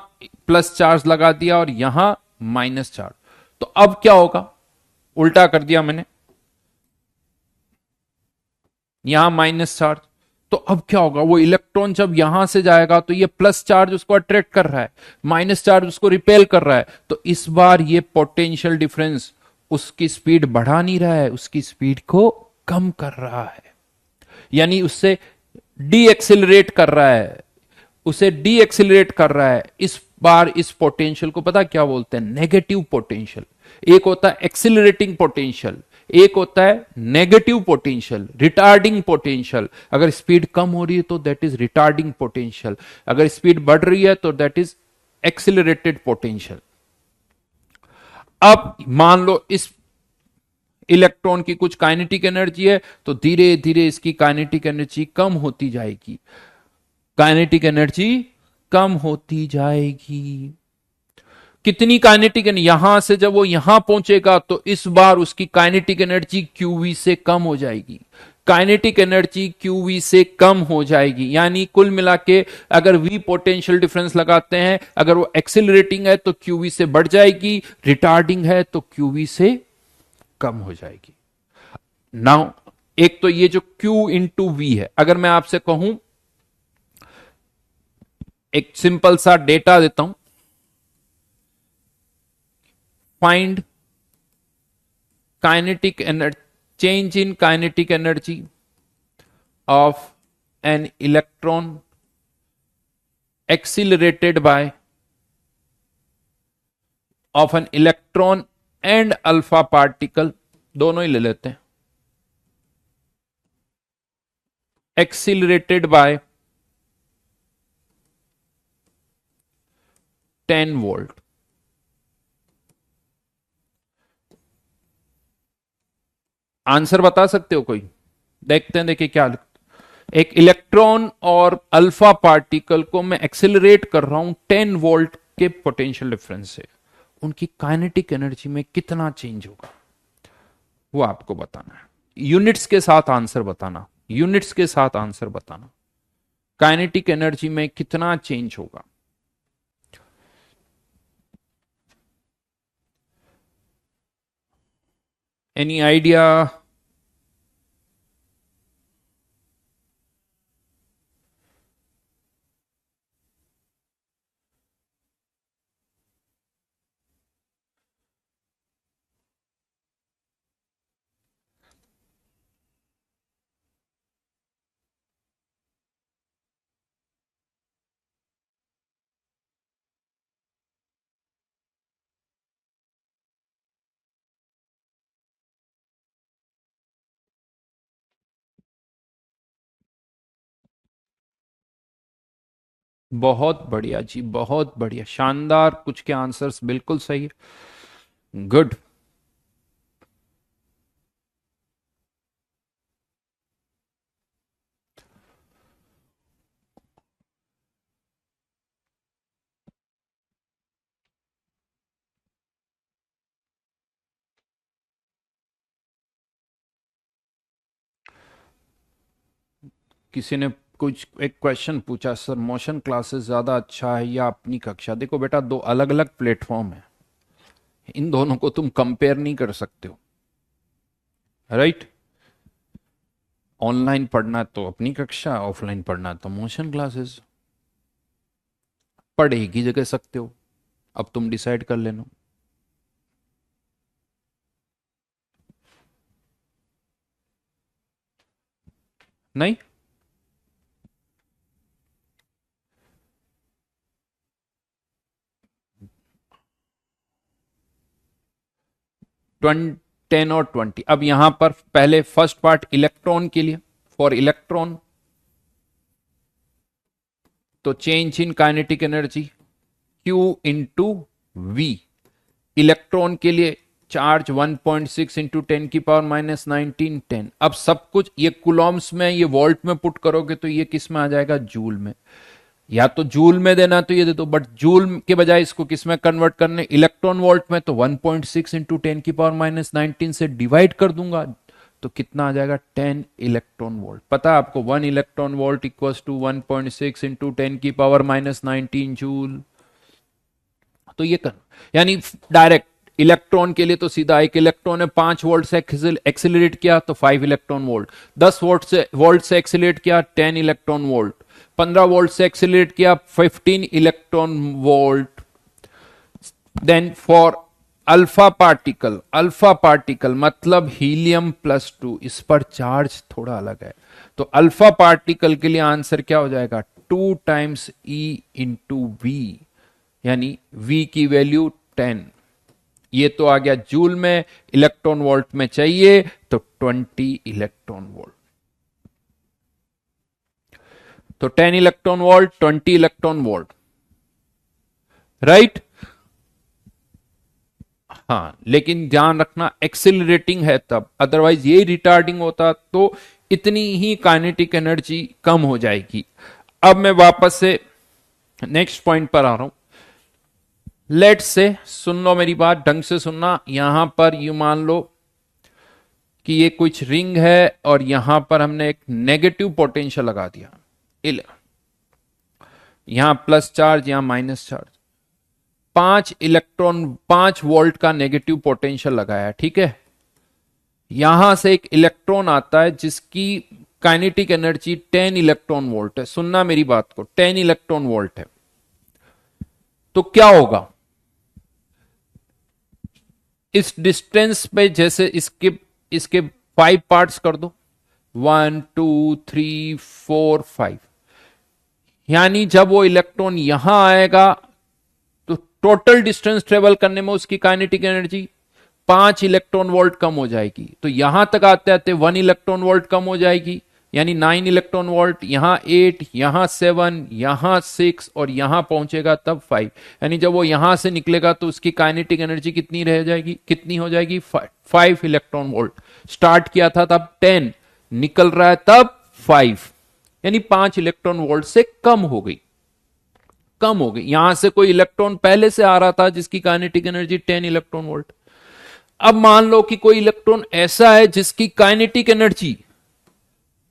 प्लस चार्ज लगा दिया और यहां माइनस चार्ज। तो अब क्या होगा, उल्टा कर दिया मैंने, यहां माइनस चार्ज। तो अब क्या होगा, वो इलेक्ट्रॉन जब यहां से जाएगा तो ये प्लस चार्ज उसको अट्रैक्ट कर रहा है, माइनस चार्ज उसको रिपेल कर रहा है। तो इस बार ये पोटेंशियल डिफरेंस उसकी स्पीड बढ़ा नहीं रहा है, उसकी स्पीड को कम कर रहा है, यानी उससे डी एक्सिलरेट कर रहा है, उसे डी एक्सिलरेट कर रहा है। इस बार इस पोटेंशियल को पता क्या बोलते हैं, नेगेटिव पोटेंशियल। एक होता है एक्सिलरेटिंग पोटेंशियल, एक होता है नेगेटिव पोटेंशियल, रिटार्डिंग पोटेंशियल। अगर स्पीड कम हो रही है तो दैट इज रिटार्डिंग पोटेंशियल, अगर स्पीड बढ़ रही है तो दैट इज एक्सिलरेटेड पोटेंशियल। अब मान लो इस इलेक्ट्रॉन की कुछ काइनेटिक एनर्जी है, तो धीरे धीरे इसकी काइनेटिक एनर्जी कम होती जाएगी, काइनेटिक एनर्जी कम होती जाएगी। कितनी काइनेटिक एनर्जी, यहां से जब वो यहां पहुंचेगा तो इस बार उसकी काइनेटिक एनर्जी क्यूवी से कम हो जाएगी, काइनेटिक एनर्जी क्यूवी से कम हो जाएगी। यानी कुल मिला के अगर वी पोटेंशियल डिफरेंस लगाते हैं, अगर वो एक्सिलरेटिंग है तो क्यूवी से बढ़ जाएगी, रिटार्डिंग है तो क्यूवी से कम हो जाएगी। नाउ एक तो ये जो Q इंटू वी है, अगर मैं आपसे कहूं, एक सिंपल सा डेटा देता हूं, find kinetic energy, change in kinetic energy of an electron accelerated by of an electron and alpha particle, दोनों ही ले लेते हैं, accelerated by 10 वोल्ट। आंसर बता सकते हो कोई, देखते हैं, देखिए क्या लिखते। एक इलेक्ट्रॉन और अल्फा पार्टिकल को मैं एक्सेलरेट कर रहा हूं 10 वोल्ट के पोटेंशियल डिफरेंस से, उनकी काइनेटिक एनर्जी में कितना चेंज होगा वो आपको बताना है। यूनिट्स के साथ आंसर बताना, यूनिट्स के साथ आंसर बताना, काइनेटिक एनर्जी में कितना चेंज होगा। Any idea? बहुत बढ़िया जी, बहुत बढ़िया, शानदार, कुछ के आंसर्स बिल्कुल सही है, गुड। किसी ने कुछ एक क्वेश्चन पूछा, सर मोशन क्लासेस ज़्यादा अच्छा है या अपनी कक्षा? देखो बेटा, दो अलग अलग प्लेटफॉर्म है, इन दोनों को तुम कंपेयर नहीं कर सकते हो, राइट? ऑनलाइन पढ़ना तो अपनी कक्षा, ऑफलाइन पढ़ना तो मोशन क्लासेस। पढ़ एक ही जगह सकते हो, अब तुम डिसाइड कर लेना। नहीं, 10 और 20। अब यहां पर पहले फर्स्ट पार्ट इलेक्ट्रॉन के लिए, फॉर इलेक्ट्रॉन तो change in kinetic energy Q into V. Electron के लिए चार्ज 1.6 इंटू 10⁻⁻19 10। अब सब कुछ ये कुलॉम्स में, ये वोल्ट में पुट करोगे तो ये किस में आ जाएगा? जूल में। या तो जूल में देना तो ये दे दो, बट जूल के बजाय इसको किस में कन्वर्ट करने? इलेक्ट्रॉन वोल्ट में, तो 1.6 इंटू 10⁻⁻19 से डिवाइड कर दूंगा तो कितना आ जाएगा? 10 इलेक्ट्रॉन वोल्ट। पता है आपको 1 electron volt equals to 1.6 into 10⁻⁻19 joule. तो ये कर, यानी डायरेक्ट इलेक्ट्रॉन के लिए तो सीधा एक इलेक्ट्रॉन है 5 वोल्ट से एक्सिलरेट किया तो 5 इलेक्ट्रॉन वोल्ट, 10 वोल्ट से एक्सिलरेट किया 10 इलेक्ट्रॉन वोल्ट, 15 वोल्ट से एक्सिलरेट किया 15 electron volt. Then for alpha particle मतलब हीलियम +2, इस पर चार्ज थोड़ा अलग है, तो अल्फा पार्टिकल के लिए आंसर क्या हो जाएगा? 2 टाइम्स E इंटू वी, यानी V की वैल्यू 10। ये तो आ गया जूल में, इलेक्ट्रॉन वोल्ट में चाहिए तो 20 इलेक्ट्रॉन वोल्ट। तो 10 electron volt, 20 electron volt, right? हाँ, लेकिन ध्यान रखना एक्सिलरेटिंग है तब, अदरवाइज ये रिटार्डिंग होता तो इतनी ही काइनेटिक एनर्जी कम हो जाएगी। अब मैं वापस से नेक्स्ट पॉइंट पर आ रहा हूं। लेट से, सुन लो मेरी बात, ढंग से सुनना। यहां पर यू मान लो कि ये कुछ रिंग है और यहां पर हमने एक नेगेटिव पोटेंशियल लगा दिया, यहां प्लस चार्ज, यहां माइनस चार्ज, 5 वोल्ट का नेगेटिव पोटेंशियल लगाया, ठीक है? यहां से एक इलेक्ट्रॉन आता है जिसकी काइनेटिक एनर्जी 10 इलेक्ट्रॉन वोल्ट है। सुनना मेरी बात को, 10 इलेक्ट्रॉन वोल्ट है, तो क्या होगा इस डिस्टेंस पे? जैसे इसके 5 पार्ट्स कर दो, 1 2 3 4 5, यानी जब वो इलेक्ट्रॉन यहां आएगा तो टोटल डिस्टेंस ट्रेवल करने में उसकी काइनेटिक एनर्जी 5 इलेक्ट्रॉन वोल्ट कम हो जाएगी। तो यहां तक आते आते 1 इलेक्ट्रॉन वोल्ट कम हो जाएगी, यानी 9 इलेक्ट्रॉन वोल्ट, यहां 8, यहां 7, यहां 6 और यहां पहुंचेगा तब 5। यानी जब वो यहां से निकलेगा तो उसकी काइनेटिक एनर्जी कितनी रह जाएगी? कितनी हो जाएगी? 5 इलेक्ट्रॉन वोल्ट। स्टार्ट किया था तब 10, निकल रहा है तब 5, यानी 5 इलेक्ट्रॉन वोल्ट से कम हो गई। यहां से कोई इलेक्ट्रॉन पहले से आ रहा था जिसकी काइनेटिक एनर्जी 10 इलेक्ट्रॉन वोल्ट। अब मान लो कि कोई इलेक्ट्रॉन ऐसा है जिसकी काइनेटिक एनर्जी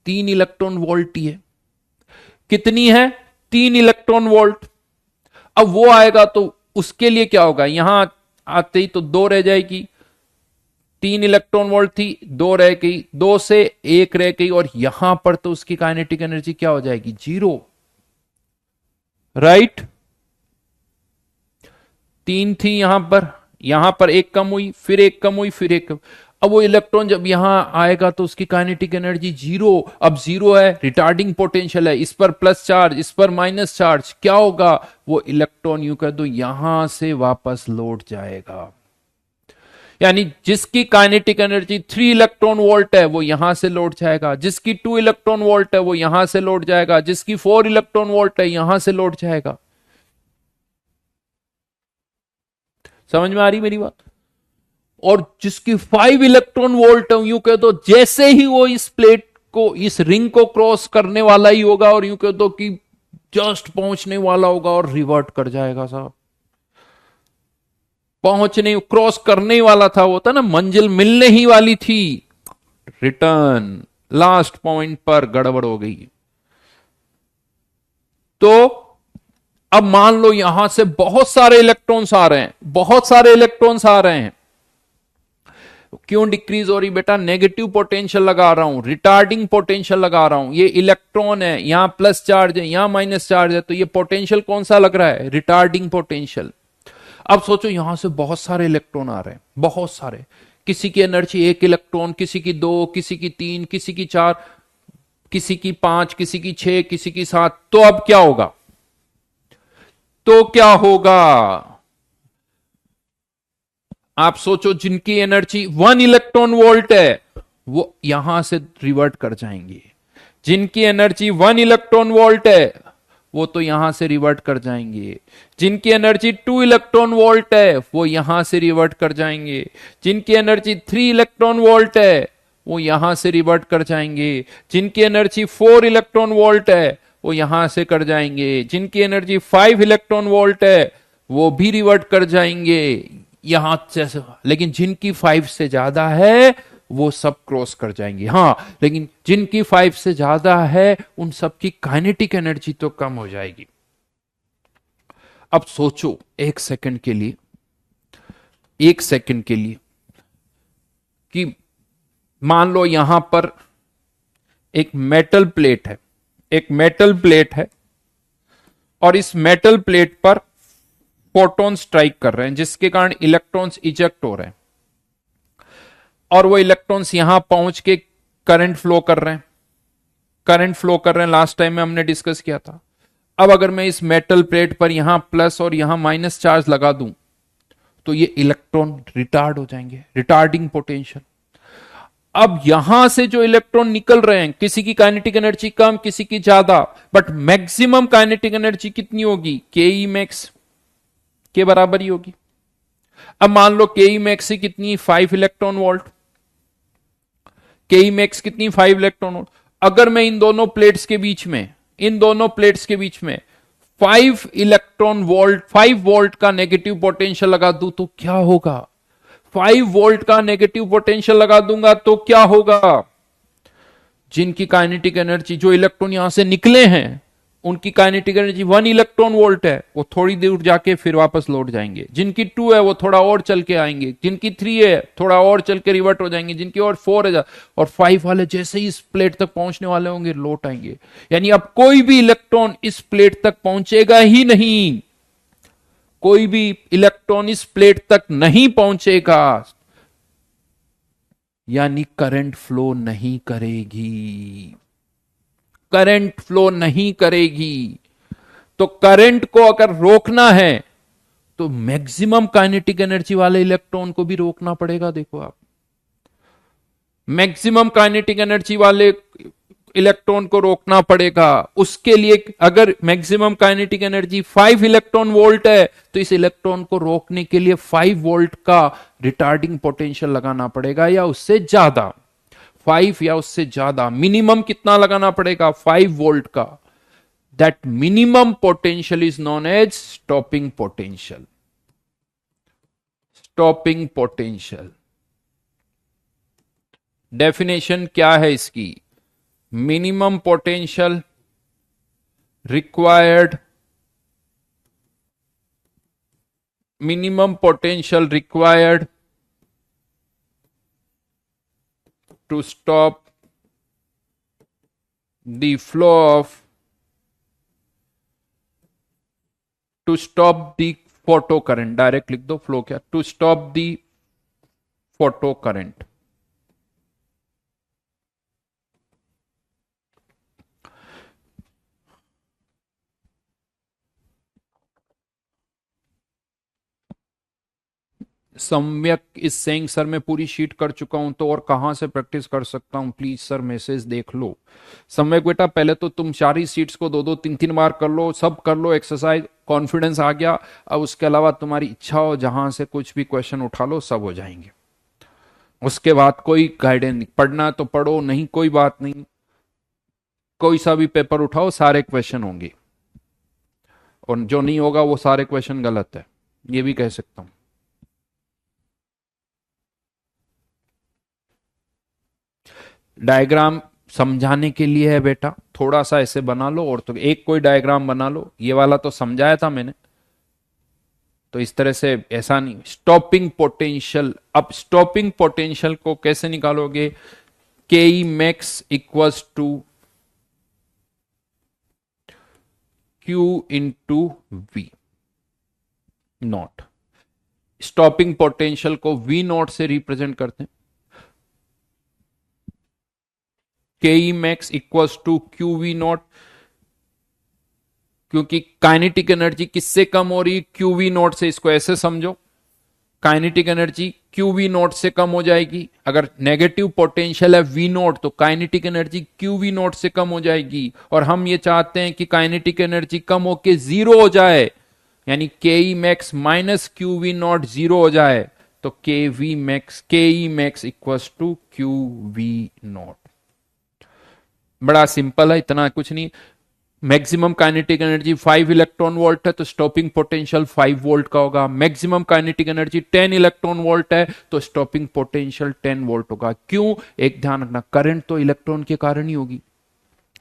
3 इलेक्ट्रॉन वोल्ट ही है। कितनी है? 3 इलेक्ट्रॉन वोल्ट। अब वो आएगा तो उसके लिए क्या होगा? यहां आते ही तो 2 रह जाएगी, 3 इलेक्ट्रॉन वोल्ट थी, 2 रह गई, 2 से 1 रह गई, और यहां पर तो उसकी काइनेटिक एनर्जी क्या हो जाएगी? 0, राइट? 3 थी यहां पर 1 कम हुई, फिर 1 कम हुई, फिर 1 कम। अब वो इलेक्ट्रॉन जब यहां आएगा तो उसकी काइनेटिक एनर्जी 0। अब 0 है, रिटार्डिंग पोटेंशियल है, इस पर प्लस चार्ज, इस पर माइनस चार्ज, क्या होगा? वो इलेक्ट्रॉन यूं कह दो यहां से वापस लौट जाएगा। यानी जिसकी काइनेटिक एनर्जी 3 इलेक्ट्रॉन वोल्ट है वो यहां से लौट जाएगा, जिसकी 2 इलेक्ट्रॉन वोल्ट है वो यहां से लौट जाएगा, जिसकी 4 इलेक्ट्रॉन वोल्ट है यहां से लौट जाएगा। समझ में आ रही मेरी बात? और जिसकी 5 इलेक्ट्रॉन वोल्ट है यूं कह दो जैसे ही वो इस प्लेट को, इस रिंग को क्रॉस करने वाला ही होगा, और यूं कह दो कि जस्ट पहुंचने वाला होगा और रिवर्ट कर जाएगा। साहब पहुंचने, क्रॉस करने ही वाला था, वो था ना, मंजिल मिलने ही वाली थी, रिटर्न लास्ट पॉइंट पर गड़बड़ हो गई। तो अब मान लो यहां से बहुत सारे इलेक्ट्रॉन्स आ रहे हैं, बहुत सारे इलेक्ट्रॉन्स आ रहे हैं। क्यों डिक्रीज हो रही बेटा? नेगेटिव पोटेंशियल लगा रहा हूं, रिटार्डिंग पोटेंशियल लगा रहा हूं। ये इलेक्ट्रॉन है, यहां प्लस चार्ज है, यहां माइनस चार्ज है, तो ये पोटेंशियल कौन सा लग रहा है? Retarding potential. अब सोचो यहां से बहुत सारे इलेक्ट्रॉन आ रहे हैं, बहुत सारे। किसी की एनर्जी 1 इलेक्ट्रॉन, किसी की 2, किसी की 3, किसी की 4, किसी की 5, किसी की 6, किसी की 7। तो अब क्या होगा? तो क्या होगा? आप सोचो, जिनकी एनर्जी 1 इलेक्ट्रॉन वोल्ट है वो यहां से रिवर्ट कर जाएंगे। जिनकी एनर्जी 1 इलेक्ट्रॉन वोल्ट है वो तो यहां से रिवर्ट कर जाएंगे। जिनकी एनर्जी 2 इलेक्ट्रॉन वोल्ट है वो यहां से रिवर्ट कर जाएंगे। जिनकी एनर्जी 3 इलेक्ट्रॉन वोल्ट है वो यहां से रिवर्ट कर जाएंगे। जिनकी एनर्जी 4 इलेक्ट्रॉन वोल्ट है वो यहां से कर जाएंगे। जिनकी एनर्जी 5 इलेक्ट्रॉन वोल्ट है वो भी रिवर्ट कर जाएंगे यहां से। लेकिन जिनकी 5 से ज्यादा है वो सब क्रॉस कर जाएंगे। हाँ, लेकिन जिनकी 5 से ज्यादा है उन सब की काइनेटिक एनर्जी तो कम हो जाएगी। अब सोचो 1 सेकंड के लिए, 1 सेकंड के लिए कि मान लो यहां पर एक मेटल प्लेट है, एक मेटल प्लेट है और इस मेटल प्लेट पर फोटोन स्ट्राइक कर रहे हैं जिसके कारण इलेक्ट्रॉन्स इजेक्ट हो रहे हैं और वो इलेक्ट्रॉन्स यहां पहुंच के करंट फ्लो कर रहे हैं, करंट फ्लो कर रहे हैं। लास्ट टाइम में हमने डिस्कस किया था। अब अगर मैं इस मेटल प्लेट पर यहां प्लस और यहां माइनस चार्ज लगा दूं तो ये इलेक्ट्रॉन रिटार्ड हो जाएंगे, रिटार्डिंग पोटेंशियल। अब यहां से जो इलेक्ट्रॉन निकल रहे हैं, किसी की काइनेटिक एनर्जी कम, किसी की ज्यादा, बट मैक्सिमम काइनेटिक एनर्जी कितनी होगी? के ई मैक्स के बराबर ही होगी। अब मान लो के ई मैक्स की कितनी? 5 इलेक्ट्रॉन वोल्ट। के ई मैक्स कितनी? 5 इलेक्ट्रॉन वोल्ट। अगर मैं इन दोनों प्लेट्स के बीच में, इन दोनों प्लेट्स के बीच में 5 इलेक्ट्रॉन वोल्ट, 5 वोल्ट का नेगेटिव पोटेंशियल लगा दूं तो क्या होगा? 5 वोल्ट का नेगेटिव पोटेंशियल लगा दूंगा तो क्या होगा? जिनकी काइनेटिक एनर्जी, जो इलेक्ट्रॉन यहां से निकले हैं उनकी काइनेटिक एनर्जी 1 इलेक्ट्रॉन वोल्ट है, वो थोड़ी दूर जाके फिर वापस लौट जाएंगे। जिनकी 2 है वो थोड़ा और चल के आएंगे। जिनकी 3 है थोड़ा और चल के रिवर्ट हो जाएंगे। जिनकी और 4 है और 5 वाले जैसे ही इस प्लेट तक पहुंचने वाले होंगे लौट आएंगे। यानी अब कोई भी इलेक्ट्रॉन इस प्लेट तक पहुंचेगा ही नहीं, कोई भी इलेक्ट्रॉन इस प्लेट तक नहीं पहुंचेगा, यानी करंट फ्लो नहीं करेगी, करंट फ्लो नहीं करेगी। तो करंट को अगर रोकना है तो मैक्सिमम काइनेटिक एनर्जी वाले इलेक्ट्रॉन को भी रोकना पड़ेगा। देखो आप, मैक्सिमम काइनेटिक एनर्जी वाले इलेक्ट्रॉन को रोकना पड़ेगा। उसके लिए अगर maximum kinetic energy 5 electron volt है तो इस इलेक्ट्रॉन को रोकने के लिए 5 वोल्ट का रिटार्डिंग पोटेंशियल लगाना पड़ेगा या उससे ज्यादा, 5 या उससे ज्यादा। मिनिमम कितना लगाना पड़ेगा? 5 वोल्ट का। That minimum potential is known as stopping potential, stopping potential. Definition क्या है इसकी? Minimum potential required, minimum potential required to stop the flow of, to stop the photo current, direct लिख दो फ्लो क्या, to stop the photo current। सम्यक इस सेइंग सर मैं पूरी शीट कर चुका हूं तो और कहां से प्रैक्टिस कर सकता हूं? प्लीज सर मैसेज देख लो। सम्यक बेटा पहले तो तुम सारी सीट्स को 2-2 3-3 बार कर लो, सब कर लो एक्सरसाइज, कॉन्फिडेंस आ गया। अब उसके अलावा तुम्हारी इच्छा हो जहां से कुछ भी क्वेश्चन उठा लो, सब हो जाएंगे। उसके बाद कोई गाइडेंस नहीं, पढ़ना तो पढ़ो, नहीं कोई बात नहीं, कोई सा भी पेपर उठाओ सारे क्वेश्चन होंगे और जो नहीं होगा वो सारे क्वेश्चन गलत है, ये भी कह सकता हूं। डायग्राम समझाने के लिए है बेटा, थोड़ा सा ऐसे बना लो और तो एक कोई डायग्राम बना लो, ये वाला तो समझाया था मैंने। तो इस तरह से ऐसा नहीं, स्टॉपिंग पोटेंशियल, अब स्टॉपिंग पोटेंशियल को कैसे निकालोगे? K E max equals to Q into V naught. Stopping potential को वी नॉट से रिप्रेजेंट करते हैं। K E max equals to Q V naught, क्योंकि काइनेटिक एनर्जी किससे कम हो रही है? क्यू वी नॉट से। इसको ऐसे समझो, kinetic energy Q V naught से कम हो जाएगी। अगर नेगेटिव पोटेंशियल है वी नॉट, तो kinetic energy Q V naught से कम हो जाएगी। और हम ये चाहते हैं कि काइनेटिक एनर्जी कम होके जीरो हो जाए, यानी K E max minus Q V naught zero हो जाए। तो K E max equals to Q V naught. बड़ा सिंपल है, इतना कुछ नहीं। Maximum kinetic energy 5 electron volt है, तो स्टॉपिंग पोटेंशियल 5 वोल्ट का होगा। Maximum kinetic energy 10 electron volt है, तो स्टॉपिंग पोटेंशियल 10 वोल्ट होगा। क्यों? एक ध्यान रखना, करंट तो इलेक्ट्रॉन के कारण ही होगी,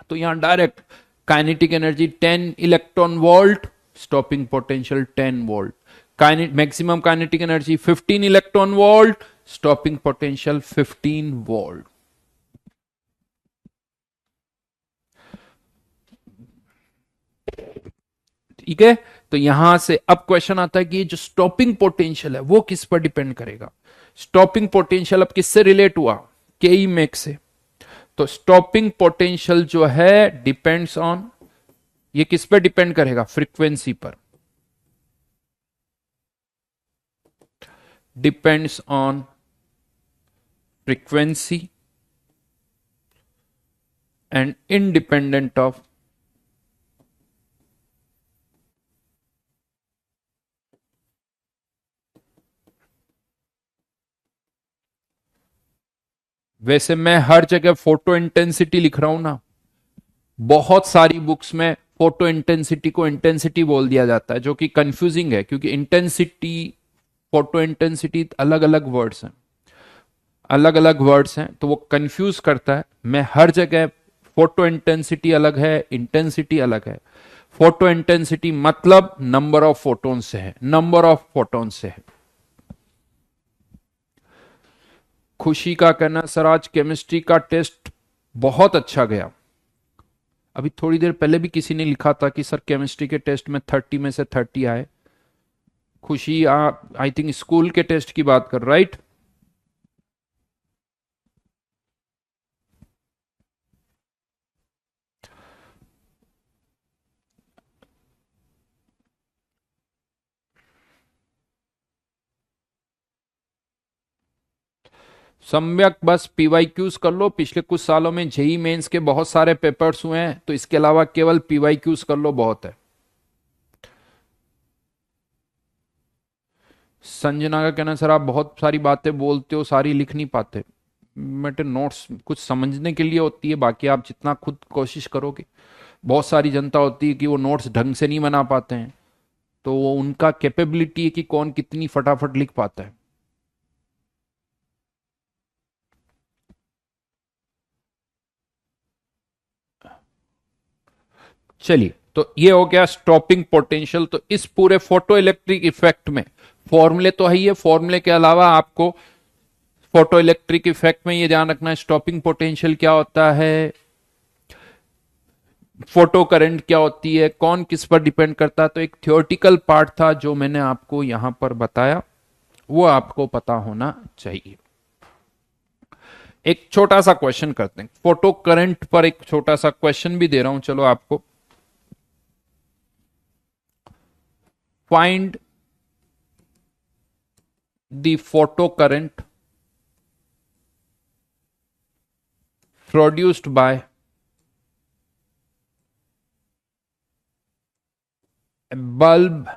तो यहां direct kinetic energy 10 electron volt, stopping potential 10 volt. Maximum kinetic energy 15 electron volt, stopping potential 15 volt. ठीक है, तो यहां से अब क्वेश्चन आता है कि जो स्टॉपिंग पोटेंशियल है वो किस पर डिपेंड करेगा? स्टॉपिंग पोटेंशियल अब किससे रिलेट हुआ? के ई मैक्स से। तो स्टॉपिंग पोटेंशियल जो है डिपेंड्स ऑन, ये किस पर डिपेंड करेगा? फ्रीक्वेंसी पर। Depends on frequency and independent of वैसे मैं हर जगह फोटो इंटेंसिटी लिख रहा हूं ना, बहुत सारी बुक्स में फोटो इंटेंसिटी को इंटेंसिटी बोल दिया जाता है, जो कि कंफ्यूजिंग है, क्योंकि इंटेंसिटी, फोटो इंटेंसिटी अलग अलग वर्ड्स हैं, अलग अलग वर्ड्स हैं, तो वो कंफ्यूज करता है। मैं हर जगह फोटो इंटेंसिटी अलग है, इंटेंसिटी अलग है। फोटो इंटेंसिटी मतलब नंबर ऑफ फोटोन से है, नंबर ऑफ फोटोन से है। खुशी का कहना, सर आज केमिस्ट्री का टेस्ट बहुत अच्छा गया। अभी थोड़ी देर पहले भी किसी ने लिखा था कि सर केमिस्ट्री के टेस्ट में 30 में से 30 आए। खुशी, आप आई थिंक स्कूल के टेस्ट की बात कर, राइट? सम्यक, बस पीवाईक्यूज कर लो। पिछले कुछ सालों में जेई मेंस के बहुत सारे पेपर्स हुए हैं, तो इसके अलावा केवल पीवाईक्यूज कर लो, बहुत है। संजना का कहना, सर आप बहुत सारी बातें बोलते हो, सारी लिख नहीं पाते। बट नोट्स कुछ समझने के लिए होती है, बाकी आप जितना खुद कोशिश करोगे। बहुत सारी जनता होती है कि वो नोट्स ढंग से नहीं बना पाते हैं, तो वो उनका कैपेबिलिटी है कि कौन कितनी फटाफट लिख पाता है। चलिए, तो ये हो गया स्टॉपिंग पोटेंशियल। तो इस पूरे फोटो इलेक्ट्रिक इफेक्ट में फॉर्मूले तो है ही है, फॉर्मूले के अलावा आपको फोटो इलेक्ट्रिक इफेक्ट में ये ध्यान रखना है, स्टॉपिंग पोटेंशियल क्या होता है, फोटो करंट क्या होती है, कौन किस पर डिपेंड करता है। तो एक थियोरटिकल पार्ट था जो मैंने आपको यहां पर बताया, वो आपको पता होना चाहिए। एक छोटा सा क्वेश्चन करते हैं, फोटो करंट पर एक छोटा सा क्वेश्चन भी दे रहा हूं, चलो आपको। Find the photo current produced by a bulb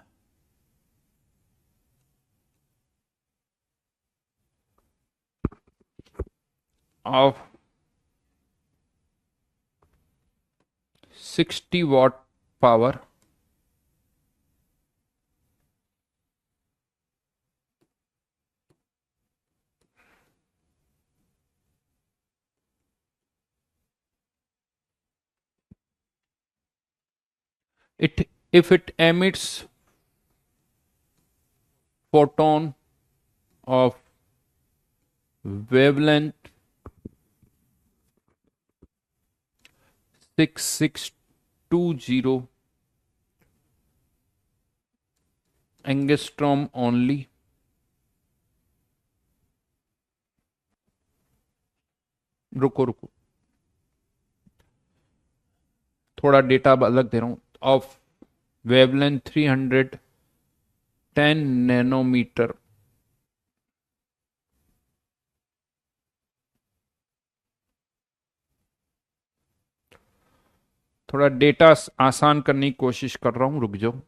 of 60 watt power It if it emits photon of wavelength 6620 angstrom only. रुको रुको, थोड़ा डेटा अलग दे रहा हूं. Of wavelength 310 nanometre. थोड़ा डेटा आसान करने की कोशिश कर रहा हूं, रुक जाओ.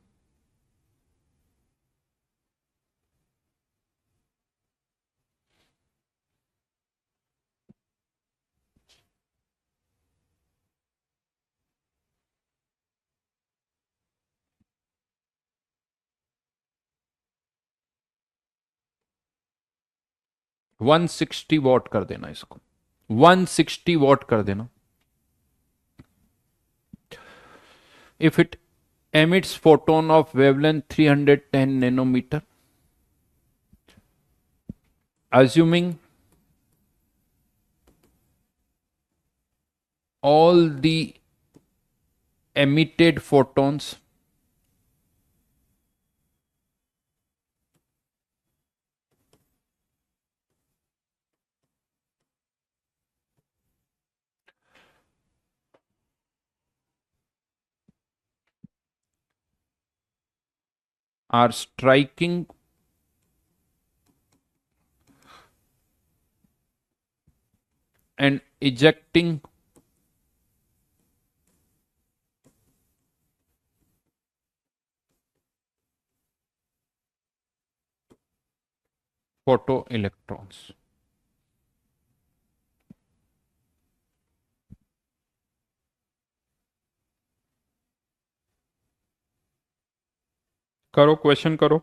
वन 160 वॉट कर देना इसको. 160 वॉट कर देना. If it emits photon of wavelength 310 nanometer, assuming all the emitted photons are striking and ejecting photoelectrons. करो, क्वेश्चन करो.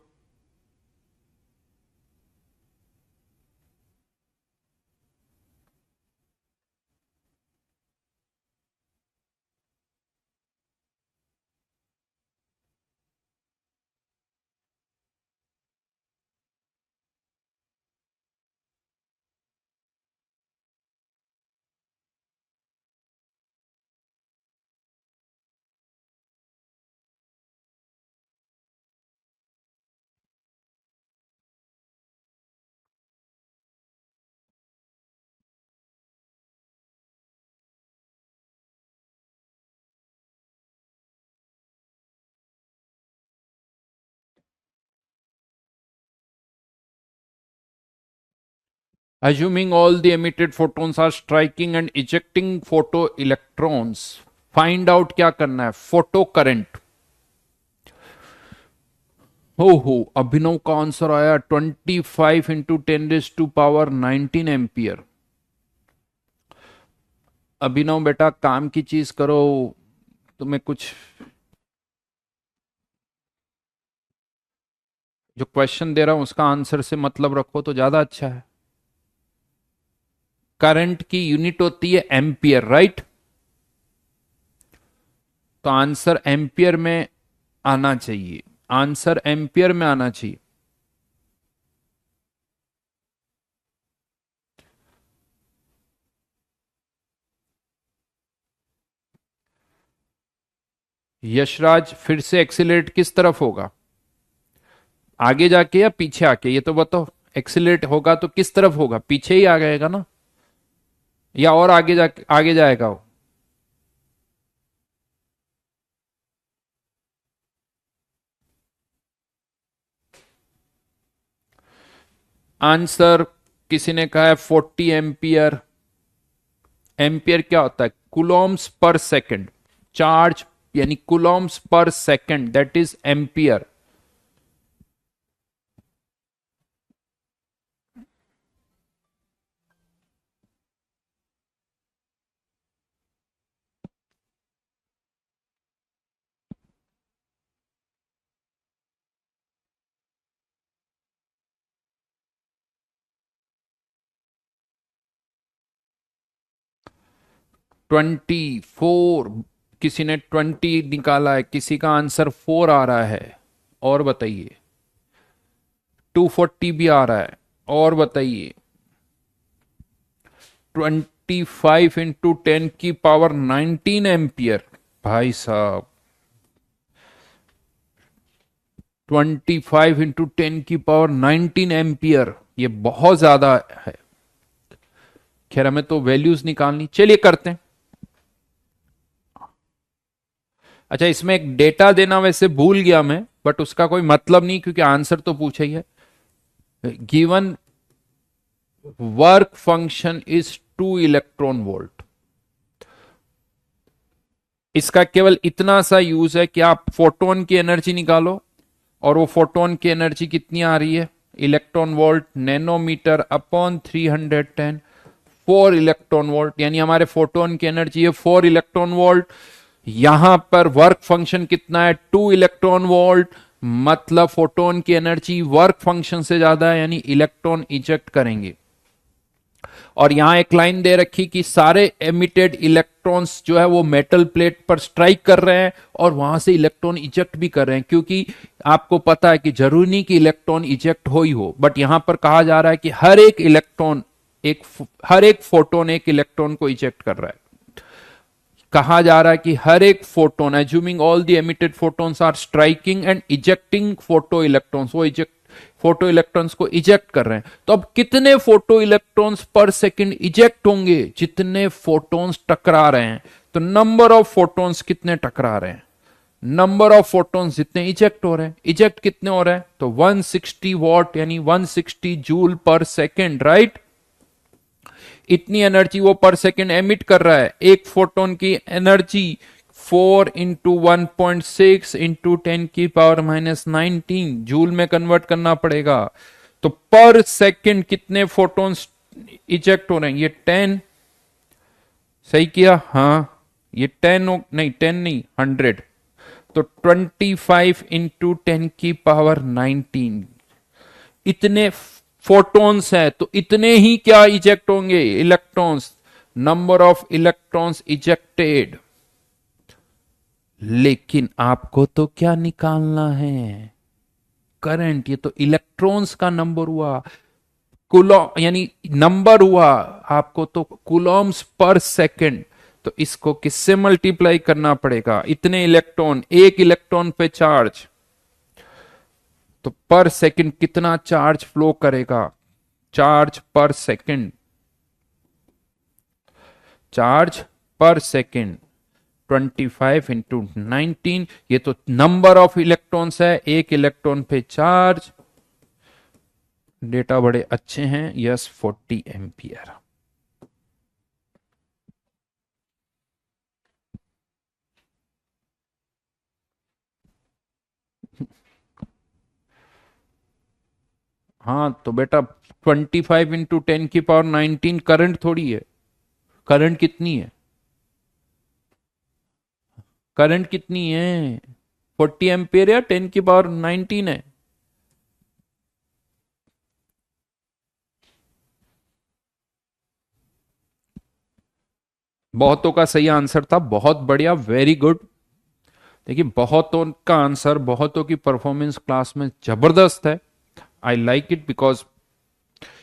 Assuming all the emitted photons are striking and ejecting photoelectrons, find out क्या करना है. Photo current. हो अभिनव का आंसर आया 25 इंटू 10⁻19 एम्पियर. अभिनव बेटा काम की चीज करो. तुम्हें कुछ जो क्वेश्चन दे रहा हूं उसका आंसर से मतलब रखो तो ज्यादा अच्छा है. करंट की यूनिट होती है एम्पियर, राइट. तो आंसर एम्पियर में आना चाहिए. आंसर एम्पियर में आना चाहिए. यशराज फिर से एक्सीलरेट किस तरफ होगा, आगे जाके या पीछे आके, ये तो बताओ. एक्सीलरेट होगा तो किस तरफ होगा, पीछे ही आ जाएगा ना, या और आगे जाके आगे जाएगा वो. आंसर किसी ने कहा है 40 एम्पियर. एम्पियर क्या होता है, कुलोम्स पर सेकंड. चार्ज यानी कुलोम्स पर second, that is ampere. Twenty four किसी ने 20 निकाला है, किसी का आंसर 4 आ रहा है। और बताइए, 240 भी आ रहा है। और बताइए, 25 × 10⁻⁹ भाई साहब, 25 × 10⁻⁹ ये बहुत ज्यादा है। खैर, हमें तो वैल्यूज निकालनी, चलिए करते हैं। अच्छा, इसमें एक डेटा देना वैसे भूल गया मैं, बट उसका कोई मतलब नहीं क्योंकि आंसर तो पूछा ही है। Given work function is 2 electron volt. इसका केवल इतना सा यूज है कि आप फोटोन की एनर्जी निकालो, और वो फोटोन की एनर्जी कितनी आ रही है, electron volt nanometre upon 310, 4 electron volt, यानी हमारे फोटोन की एनर्जी है 4 इलेक्ट्रॉन वोल्ट। यहां पर वर्क फंक्शन कितना है, 2 इलेक्ट्रॉन वोल्ट, मतलब फोटोन की एनर्जी वर्क फंक्शन से ज्यादा है, यानी इलेक्ट्रॉन इजेक्ट करेंगे। और यहां एक लाइन दे रखी कि सारे एमिटेड इलेक्ट्रॉन्स जो है वो मेटल प्लेट पर स्ट्राइक कर रहे हैं और वहां से इलेक्ट्रॉन इजेक्ट भी कर रहे हैं, क्योंकि आपको पता है कि जरूरी नहीं कि इलेक्ट्रॉन इजेक्ट हो ही हो, बट यहां पर कहा जा रहा है कि हर एक फोटोन एक इलेक्ट्रॉन को इजेक्ट कर रहा है। कहा जा रहा है कि हर एक photon, assuming all the emitted photons are striking and ejecting photo electrons, वो फोटो इलेक्ट्रॉन्स को इजेक्ट कर रहे हैं। तो अब कितने photo electrons per second eject होंगे, जितने फोटोन्स टकरा रहे हैं। तो नंबर ऑफ फोटोन्स कितने टकरा रहे हैं, नंबर ऑफ फोटोन्स जितने इजेक्ट हो रहे हैं। इजेक्ट कितने हो रहे हैं, तो 160 वॉट यानी 160 जूल पर सेकेंड, राइट। इतनी एनर्जी वो पर सेकेंड एमिट कर रहा है। एक फोटोन की एनर्जी 4 × 1.6 × 10⁻⁻19 जूल में कन्वर्ट करना पड़ेगा। तो पर सेकेंड कितने फोटोन्स इजेक्ट हो रहे हैं, ये 10, सही किया, हाँ ये 10 नहीं 100, तो 25 × 10⁻19 इतने फोटॉन्स है, तो इतने ही क्या इजेक्ट होंगे, electrons, number of electrons ejected. लेकिन आपको तो क्या निकालना है, करंट। ये तो इलेक्ट्रॉन्स का नंबर हुआ, कुलॉम यानी नंबर हुआ, आपको तो कुलॉम्स पर सेकंड। तो इसको किससे मल्टीप्लाई करना पड़ेगा, इतने इलेक्ट्रॉन, एक इलेक्ट्रॉन पे चार्ज, तो पर सेकंड कितना चार्ज फ्लो करेगा, चार्ज पर सेकंड, चार्ज पर सेकंड 25 × 19, ये तो नंबर ऑफ इलेक्ट्रॉन्स है, एक इलेक्ट्रॉन पे चार्ज। डेटा बड़े अच्छे हैं, यस 40 एम्पियर। हाँ तो बेटा 25 × 10⁻19 करंट थोड़ी है, करंट कितनी है, करंट कितनी है, 40 एम्पियर या 10⁻19 है। बहुतों का सही आंसर था, बहुत बढ़िया, वेरी गुड। देखिए बहुतों का आंसर, बहुतों की परफॉर्मेंस क्लास में जबरदस्त है। आई लाइक इट बिकॉज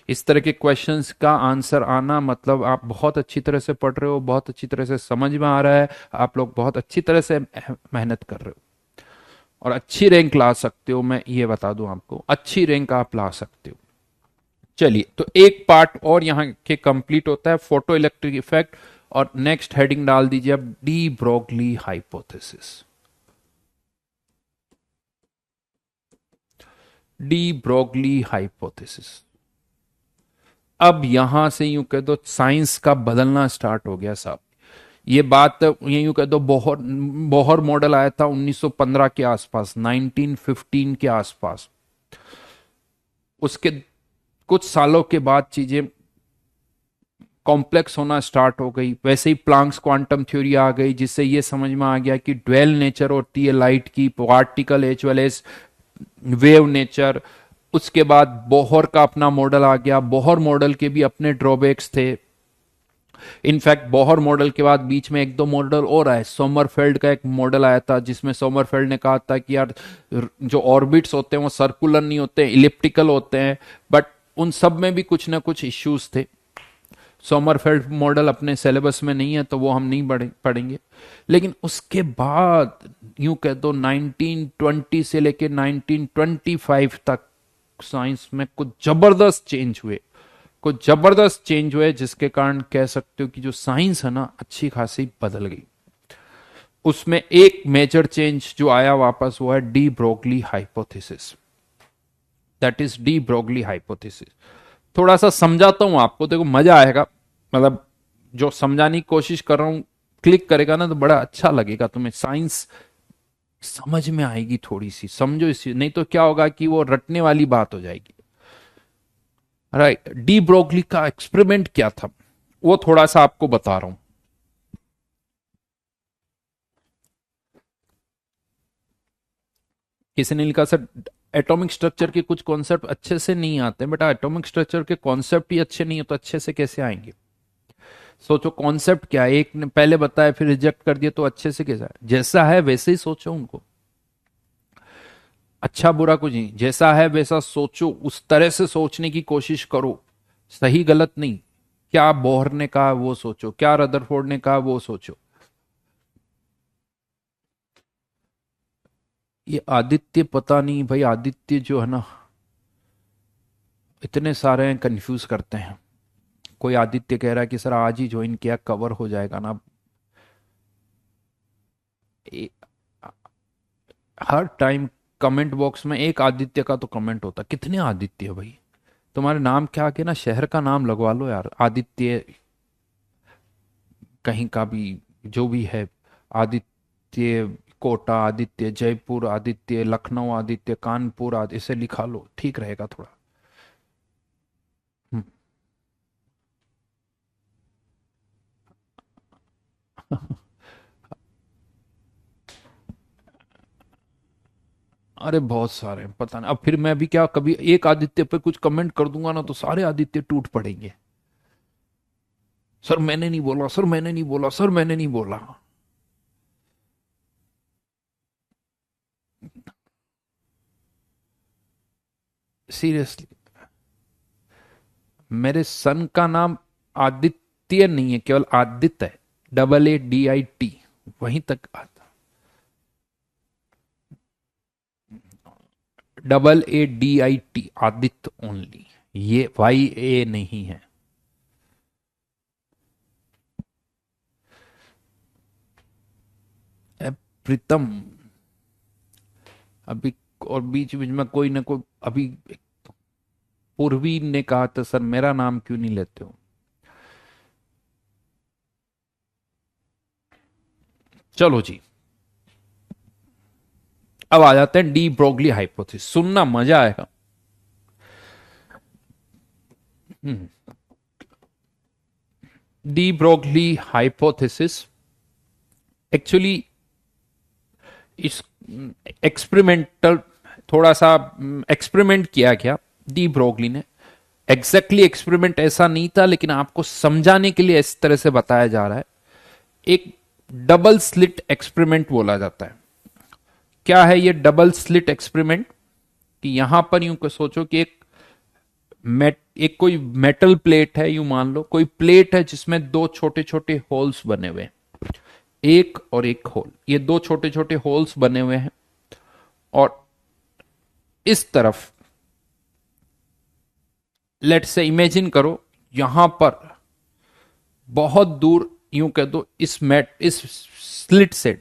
इस तरह के क्वेश्चंस का आंसर आना मतलब आप बहुत अच्छी तरह से पढ़ रहे हो, बहुत अच्छी तरह से समझ में आ रहा है, आप लोग बहुत अच्छी तरह से मेहनत कर रहे हो और अच्छी रैंक ला सकते हो। मैं ये बता दूं आपको, अच्छी रैंक आप ला सकते हो। चलिए, तो एक पार्ट और यहां के कंप्लीट होता है, फोटो इलेक्ट्रिक इफेक्ट, और नेक्स्ट हेडिंग डाल दीजिए अब, de Broglie hypothesis. De Broglie hypothesis. अब यहां से यूं कह दो साइंस का बदलना स्टार्ट हो गया साहब। ये बात ये यूं कह दो, बोहर बोहर मॉडल आया था 1915 के आसपास, 1915 के आसपास। उसके कुछ सालों के बाद चीजें कॉम्प्लेक्स होना स्टार्ट हो गई। वैसे ही प्लांक्स क्वांटम थ्योरी आ गई, जिससे ये समझ में आ गया कि ड्वेल नेचर होती है लाइट की, particle as well as wave nature. उसके बाद बोहर का अपना मॉडल आ गया, बोहर मॉडल के भी अपने ड्रॉबैक्स थे। इनफैक्ट बोहर मॉडल के बाद बीच में एक दो मॉडल और आए। सोमरफेल्ड का एक मॉडल आया था जिसमें सोमरफेल्ड ने कहा था कि यार जो ऑर्बिट्स होते हैं वो सर्कुलर नहीं होते, इलिप्टिकल होते हैं, बट उन सब में भी कुछ ना कुछ इश्यूज थे। सोमरफेल्ड मॉडल अपने सिलेबस में नहीं है तो वो हम नहीं पढ़ेंगे। लेकिन उसके बाद यूं कह दो 1920 से लेकर 1925 तक साइंस में कुछ जबरदस्त चेंज हुए, कुछ जबरदस्त चेंज हुए, जिसके कारण कह सकते हो कि जो साइंस है ना अच्छी खासी बदल गई। उसमें एक मेजर चेंज जो आया वापस वो है de Broglie hypothesis. That is de Broglie hypothesis. थोड़ा सा समझाता हूं आपको, देखो मजा आएगा। मतलब जो समझाने की कोशिश कर रहा हूं, क्लिक करेगा ना तो बड़ा अच्छा लगेगा तुम्हें, साइंस समझ में आएगी थोड़ी सी, समझो इसी, नहीं तो क्या होगा कि वो रटने वाली बात हो जाएगी। राइट, डी ब्रोगली का एक्सपेरिमेंट क्या था वो थोड़ा सा आपको बता रहा हूं। किसी ने लिखा सर एटॉमिक स्ट्रक्चर के कुछ कॉन्सेप्ट अच्छे से नहीं आते, बेटा एटॉमिक स्ट्रक्चर के कॉन्सेप्ट ही अच्छे नहीं है तो अच्छे से कैसे आएंगे? सोचो कॉन्सेप्ट क्या है, एक ने पहले बताया फिर रिजेक्ट कर दिया तो अच्छे से कैसा है? जैसा है वैसे ही सोचो उनको, अच्छा बुरा कुछ नहीं, जैसा है वैसा सोचो, उस तरह से सोचने की कोशिश करो, सही गलत नहीं। क्या बोहर ने कहा वो सोचो, क्या रदरफोर्ड ने कहा वो सोचो। ये आदित्य पता नहीं भाई, आदित्य जो है ना इतने सारे हैं, कंफ्यूज करते हैं। कोई आदित्य कह रहा है कि सर आज ही ज्वाइन किया कवर हो जाएगा ना। ए- हर टाइम कमेंट बॉक्स में एक आदित्य का तो कमेंट होता, कितने आदित्य भाई? तुम्हारे नाम क्या के ना शहर का नाम लगवा लो यार, आदित्य कहीं का भी, जो भी है, आदित्य कोटा, आदित्य जयपुर, आदित्य लखनऊ, आदित्य कानपुर, आदि इसे लिखा लो, ठीक रहेगा थोड़ा। हम्म। अरे बहुत सारे हैं, पता नहीं अब फिर मैं भी क्या, कभी एक आदित्य पे कुछ कमेंट कर दूंगा ना तो सारे आदित्य टूट पड़ेंगे। सर मैंने नहीं बोला, सर मैंने नहीं बोला, सर मैंने नहीं बोला। सीरियसली, मेरे सन का नाम आदित्य नहीं है, केवल आदित्य है, AADIT, वहीं तक आता। AADIT, आदित्य ओनली, ये YA नहीं है। प्रीतम अभी, और बीच बीच में कोई ना कोई अभी, पूर्वी ने कहा था सर मेरा नाम क्यों नहीं लेते हो? चलो जी, अब आ जाते हैं डी ब्रोगली हाइपोथेसिस, सुनना मजा आएगा। डी ब्रोगली हाइपोथेसिस एक्चुअली इस एक्सपेरिमेंटल, थोड़ा सा एक्सपेरिमेंट किया गया डी ब्रोगली ने। एग्जैक्टली एक्सपेरिमेंट ऐसा नहीं था, लेकिन आपको समझाने के लिए इस तरह से बताया जा रहा है। एक डबल स्लिट एक्सपेरिमेंट बोला जाता है। क्या है ये डबल स्लिट एक्सपेरिमेंट? कि यहां पर यूं को सोचो कि एक कोई मेटल प्लेट है, यूं मान लो कोई प्लेट है जिसमें दो छोटे छोटे होल्स बने हुए हैं, एक और एक होल, ये दो छोटे छोटे होल्स बने हुए हैं। और इस तरफ लेट से इमेजिन करो, यहां पर बहुत दूर, यूं कह दो इस स्लिट से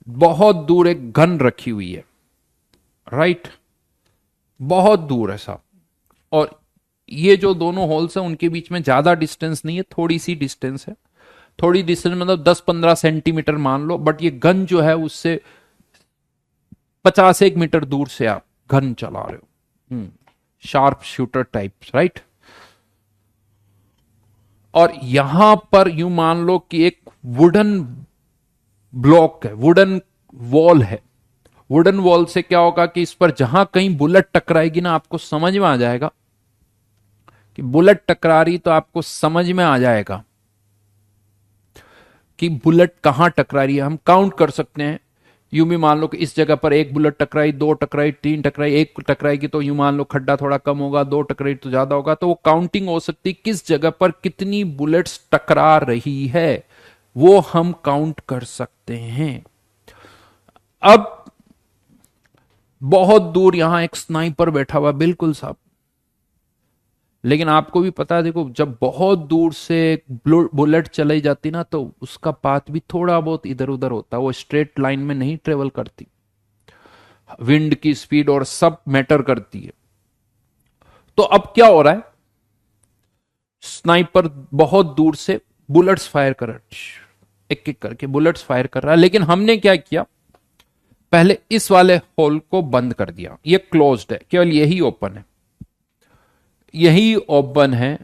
बहुत दूर एक गन रखी हुई है, राइट, बहुत दूर है साहब। और ये जो दोनों होल्स हैं उनके बीच में ज्यादा डिस्टेंस नहीं है, थोड़ी सी डिस्टेंस है, थोड़ी डिस्टेंस मतलब 10-15 सेंटीमीटर मान लो, बट ये गन जो है उससे 50-1 मीटर दूर से आप गन चला रहे हो, शार्प शूटर टाइप, राइट। और यहां पर यूं मान लो कि एक वुडन ब्लॉक है, वुडन वॉल है। वुडन वॉल से क्या होगा कि इस पर जहां कहीं बुलेट टकराएगी ना, आपको समझ में आ जाएगा कि बुलेट टकरा रही, तो आपको समझ में आ जाएगा कि बुलेट कहां टकरा रही है, हम काउंट कर सकते हैं। यूं भी मान लो कि इस जगह पर एक बुलेट टकराई, दो टकराई, तीन टकराई, एक टकराएगी तो यूं मान लो खड्डा थोड़ा कम होगा, दो टकराई तो ज्यादा होगा, तो वो काउंटिंग हो सकती है किस जगह पर कितनी बुलेट्स टकरा रही है, वो हम काउंट कर सकते हैं। अब बहुत दूर यहां एक स्नाइपर बैठा हुआ, बिल्कुल साहब, लेकिन आपको भी पता है, देखो जब बहुत दूर से बुलेट चलाई जाती ना तो उसका पाथ भी थोड़ा बहुत इधर उधर होता है, वो स्ट्रेट लाइन में नहीं ट्रेवल करती, विंड की स्पीड और सब मैटर करती है। तो अब क्या हो रहा है, स्नाइपर बहुत दूर से बुलेट्स फायर कर रहा है, एक एक करके बुलेट्स फायर कर रहा है, लेकिन हमने क्या किया, पहले इस वाले होल को बंद कर दिया, ये क्लोज्ड है, केवल यही ओपन है, यही ओपन है।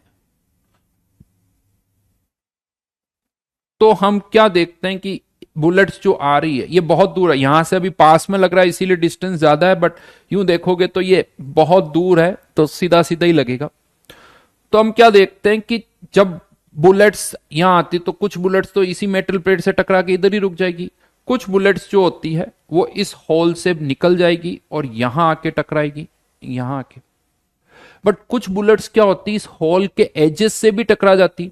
तो हम क्या देखते हैं कि बुलेट्स जो आ रही है ये बहुत दूर है, यहां से अभी पास में लग रहा है इसीलिए डिस्टेंस ज्यादा है, बट यूं देखोगे तो ये बहुत दूर है, तो सीधा सीधा ही लगेगा। तो हम क्या देखते हैं कि जब बुलेट्स यहां आती तो कुछ बुलेट्स तो इसी मेटल प्लेट से टकरा के इधर ही रुक जाएगी, कुछ बुलेट्स जो होती है वो इस होल से निकल जाएगी और यहां आके टकराएगी, यहां आके। बट कुछ बुलेट्स क्या होती है, इस होल के एजेस से भी टकरा जाती,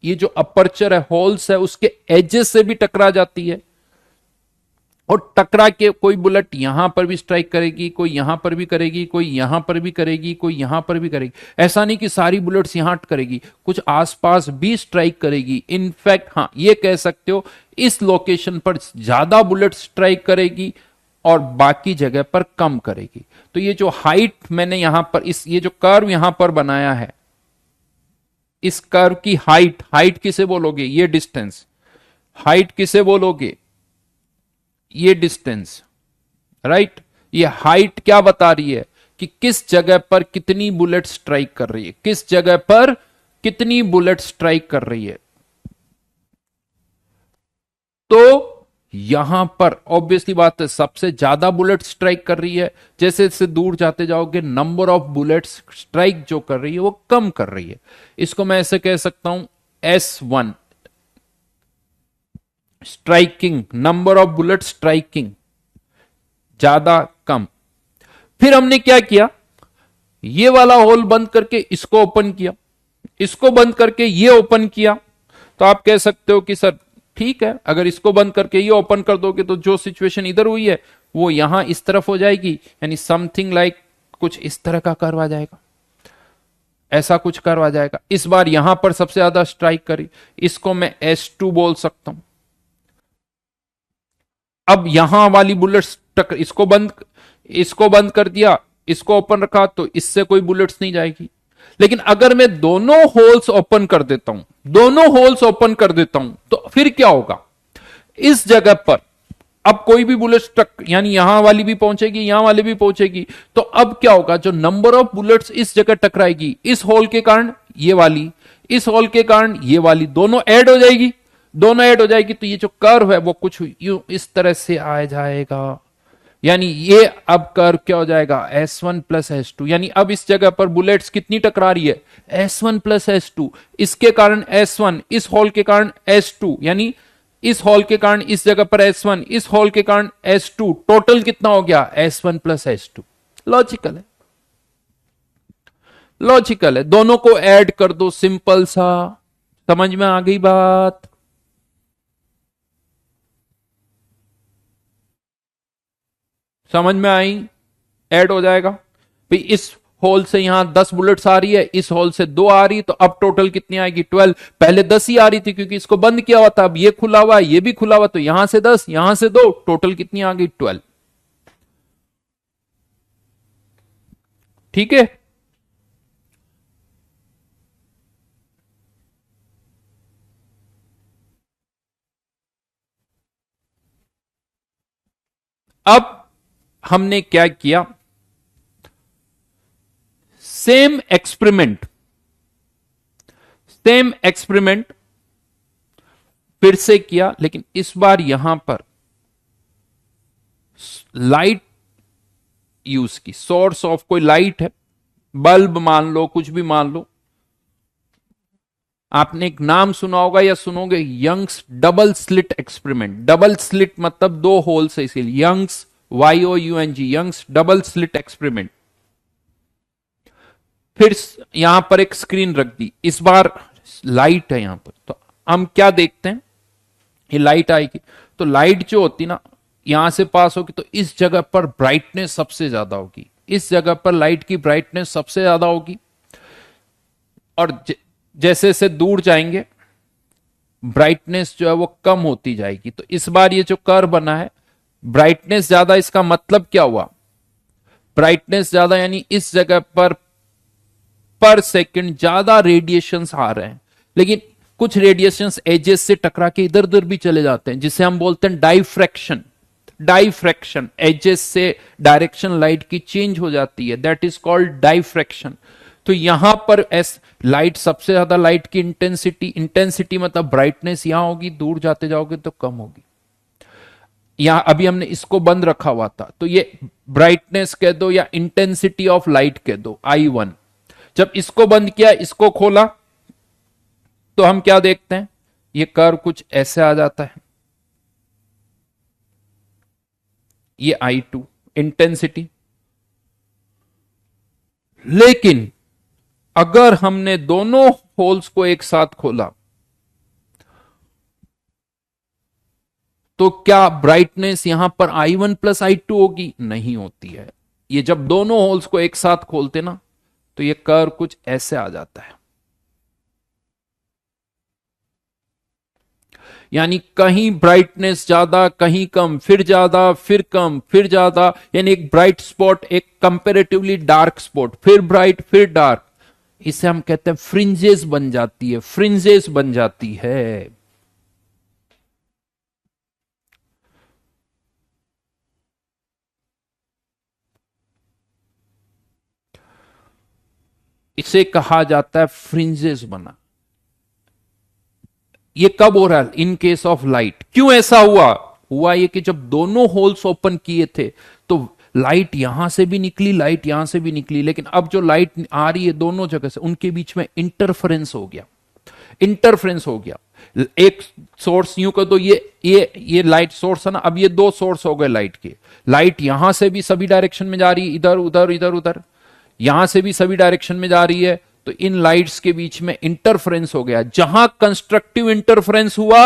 ये जो अपर्चर है, होल्स है, उसके एजेस से भी टकरा जाती है, और टकरा के कोई बुलेट यहां पर भी स्ट्राइक करेगी, कोई यहां पर भी करेगी, कोई यहां पर भी करेगी, कोई यहां पर भी करेगी। ऐसा नहीं कि सारी बुलेट्स यहां करेगी, कुछ आसपास भी स्ट्राइक करेगी। इनफैक्ट हाँ, ये कह सकते हो इस लोकेशन पर ज्यादा बुलेट स्ट्राइक करेगी और बाकी जगह पर कम करेगी। तो ये जो हाइट मैंने यहां पर ये जो कर्व यहां पर बनाया है, इस कर्व की हाइट, हाइट किसे बोलोगे, ये डिस्टेंस, हाइट किसे बोलोगे, ये डिस्टेंस, राइट। ये हाइट क्या बता रही है कि किस जगह पर कितनी बुलेट स्ट्राइक कर रही है, किस जगह पर कितनी बुलेट स्ट्राइक कर रही है। तो यहां पर ऑब्वियसली बात है, सबसे ज्यादा बुलेट स्ट्राइक कर रही है, जैसे जैसे दूर जाते जाओगे नंबर ऑफ बुलेट स्ट्राइक जो कर रही है वो कम कर रही है। इसको मैं ऐसे कह सकता हूं, S1 striking, number of bullet striking, ज्यादा कम। फिर हमने क्या किया, ये वाला होल बंद करके इसको ओपन किया, इसको बंद करके ये ओपन किया। तो आप कह सकते हो कि सर ठीक है, अगर इसको बंद करके ये ओपन कर दोगे तो जो सिचुएशन इधर हुई है वो यहां इस तरफ हो जाएगी, यानी समथिंग लाइक कुछ इस तरह का कर्व आ जाएगा, ऐसा कुछ कर्व आ जाएगा। इस बार यहां पर सबसे ज्यादा स्ट्राइक करी, इसको मैं S2 बोल सकता हूं। अब यहां वाली बुलेट इसको बंद कर दिया, इसको ओपन रखा, तो इससे कोई बुलेट्स नहीं जाएगी। लेकिन अगर मैं दोनों होल्स ओपन कर देता हूं, दोनों होल्स ओपन कर देता हूं, तो फिर क्या होगा, इस जगह पर अब कोई भी बुलेट टक, यानी यहां वाली भी पहुंचेगी, यहां वाली भी पहुंचेगी। तो अब क्या होगा, जो नंबर ऑफ बुलेट्स इस जगह टकराएगी, इस होल के कारण ये वाली, इस होल के कारण ये वाली, दोनों ऐड हो जाएगी, दोनों ऐड हो जाएगी। तो ये जो कर्व है वो कुछ यूं इस तरह से आ जाएगा, यानी ये अब कर्व क्या हो जाएगा, S1 प्लस S2, यानी अब इस जगह पर बुलेट्स कितनी टकरा रही है, S1 प्लस S2, इसके कारण S1, इस होल के कारण S2, यानी इस होल के कारण इस जगह पर S1, इस होल के कारण S2, टोटल कितना हो गया, S1 प्लस S2। लॉजिकल है, लॉजिकल है, दोनों को ऐड कर दो, सिंपल सा। समझ में आ गई बात, समझ में आई, ऐड हो जाएगा भाई। इस होल से यहां 10 बुलेट्स आ रही है, इस होल से 2 आ रही, तो अब टोटल कितनी आएगी, 12। पहले 10 ही आ रही थी क्योंकि इसको बंद किया हुआ था, अब ये खुला हुआ है, ये भी खुला हुआ, तो यहां से 10, यहां से 2, टोटल कितनी आ गई, 12। ठीक है, अब हमने क्या किया, सेम एक्सपेरिमेंट, सेम एक्सपेरिमेंट फिर से किया, लेकिन इस बार यहां पर लाइट यूज की, सोर्स ऑफ कोई लाइट है, बल्ब मान लो, कुछ भी मान लो, आपने एक नाम सुना होगा या सुनोगे, Young's double slit experiment. Double slit मतलब दो होल्स है, इसीलिए Young's, YOUNG, Young's double slit experiment. फिर यहां पर एक स्क्रीन रख दी, इस बार लाइट है यहां पर, तो हम क्या देखते हैं, ये लाइट आएगी, तो लाइट जो होती ना यहां से पास होगी, तो इस जगह पर ब्राइटनेस सबसे ज्यादा होगी, इस जगह पर लाइट की ब्राइटनेस सबसे ज्यादा होगी। और जैसे जैसे दूर जाएंगे ब्राइटनेस जो है वो कम होती जाएगी। तो इस बार ये जो कर्व बना है, ब्राइटनेस ज्यादा, इसका मतलब क्या हुआ, ब्राइटनेस ज्यादा यानी इस जगह पर सेकंड ज्यादा रेडिएशंस आ रहे हैं। लेकिन कुछ रेडिएशंस एजेस से टकरा के इधर उधर भी चले जाते हैं, जिसे हम बोलते हैं डाइफ्रैक्शन। डाइफ्रैक्शन, एजेस से डायरेक्शन लाइट की चेंज हो जाती है, दैट इज कॉल्ड डाइफ्रैक्शन। तो यहां पर एस लाइट सबसे ज्यादा, लाइट की इंटेंसिटी, इंटेंसिटी मतलब ब्राइटनेस यहां होगी, दूर जाते जाओगे तो कम होगी। यहां अभी हमने इसको बंद रखा हुआ था, तो ये ब्राइटनेस कह दो या इंटेंसिटी ऑफ लाइट कह दो, I1। जब इसको बंद किया, इसको खोला, तो हम क्या देखते हैं, ये कर्व कुछ ऐसे आ जाता है, ये I2 इंटेंसिटी। लेकिन अगर हमने दोनों होल्स को एक साथ खोला, तो क्या ब्राइटनेस यहां पर I1 प्लस I2 होगी? नहीं होती है। ये जब दोनों होल्स को एक साथ खोलते ना, तो ये कर्व कुछ ऐसे आ जाता है, यानी कहीं ब्राइटनेस ज्यादा, कहीं कम, फिर ज्यादा, फिर कम, फिर ज्यादा, यानी एक ब्राइट स्पॉट, एक कंपेरेटिवली डार्क स्पॉट, फिर ब्राइट, फिर डार्क। इसे हम कहते हैं फ्रिंजेस बन जाती है, फ्रिंजेस बन जाती है। इसे कहा जाता है फ्रिंजेस बना। ये कब हो रहा है, इन केस ऑफ लाइट। क्यों ऐसा हुआ, हुआ ये कि जब दोनों होल्स ओपन किए थे, तो लाइट यहां से भी निकली, लाइट यहां से भी निकली, लेकिन अब जो लाइट आ रही है दोनों जगह से, उनके बीच में इंटरफेरेंस हो गया, इंटरफेरेंस हो गया। एक सोर्स यूं कर दो, ये लाइट सोर्स है ना, अब ये दो सोर्स हो गए लाइट के। लाइट यहां से भी सभी डायरेक्शन में जा रही है, इधर उधर इधर उधर, यहां से भी सभी डायरेक्शन में जा रही है। तो इन लाइट्स के बीच में इंटरफेरेंस हो गया, जहां कंस्ट्रक्टिव इंटरफेरेंस हुआ,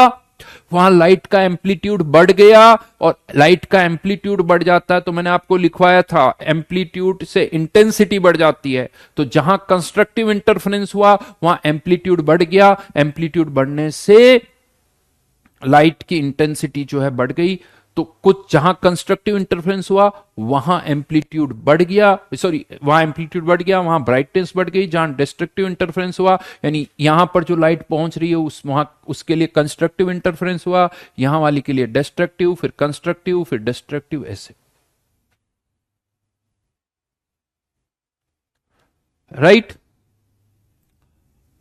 वहां लाइट का एम्पलीट्यूड बढ़ गया। और लाइट का एम्पलीट्यूड बढ़ जाता है, तो मैंने आपको लिखवाया था, एम्पलीट्यूड से इंटेंसिटी बढ़ जाती है। तो जहां कंस्ट्रक्टिव इंटरफेरेंस हुआ, वहां एम्पलीट्यूड बढ़ गया, एम्पलीट्यूड बढ़ने से लाइट की इंटेंसिटी जो है बढ़ गई। तो कुछ जहां कंस्ट्रक्टिव इंटरफेरेंस हुआ, वहां एम्पलीट्यूड बढ़ गया, सॉरी वहां एम्पलीट्यूड बढ़ गया, वहां ब्राइटनेस बढ़ गई। जहां डिस्ट्रक्टिव इंटरफेरेंस हुआ, यानी यहां पर जो लाइट पहुंच रही है उस वहां, उसके लिए कंस्ट्रक्टिव इंटरफेरेंस हुआ, यहां वाली के लिए डिस्ट्रक्टिव, फिर कंस्ट्रक्टिव, फिर डिस्ट्रक्टिव, ऐसे। राइट।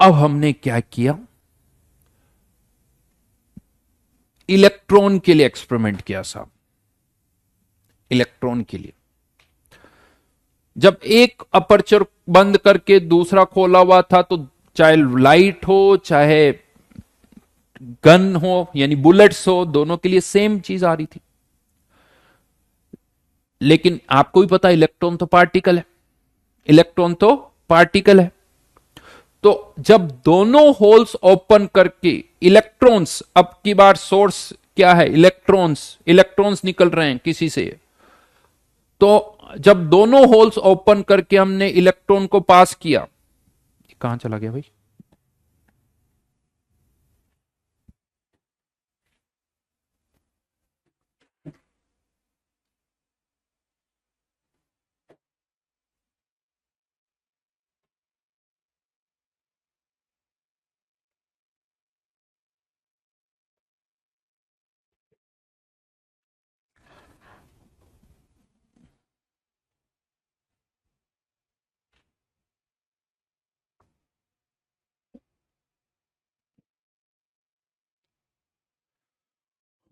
अब हमने क्या किया, इलेक्ट्रॉन के लिए एक्सपेरिमेंट किया साहब। इलेक्ट्रॉन के लिए जब एक अपर्चर बंद करके दूसरा खोला हुआ था, तो चाहे लाइट हो चाहे गन हो यानी बुलेट्स हो, दोनों के लिए सेम चीज आ रही थी। लेकिन आपको भी पता, इलेक्ट्रॉन तो पार्टिकल है, इलेक्ट्रॉन तो पार्टिकल है। तो जब दोनों होल्स ओपन करके इलेक्ट्रॉन्स, अब की बार सोर्स क्या है, इलेक्ट्रॉन्स, इलेक्ट्रॉन्स निकल रहे हैं किसी से, तो जब दोनों होल्स ओपन करके हमने इलेक्ट्रॉन को पास किया, कहां चला गया भाई,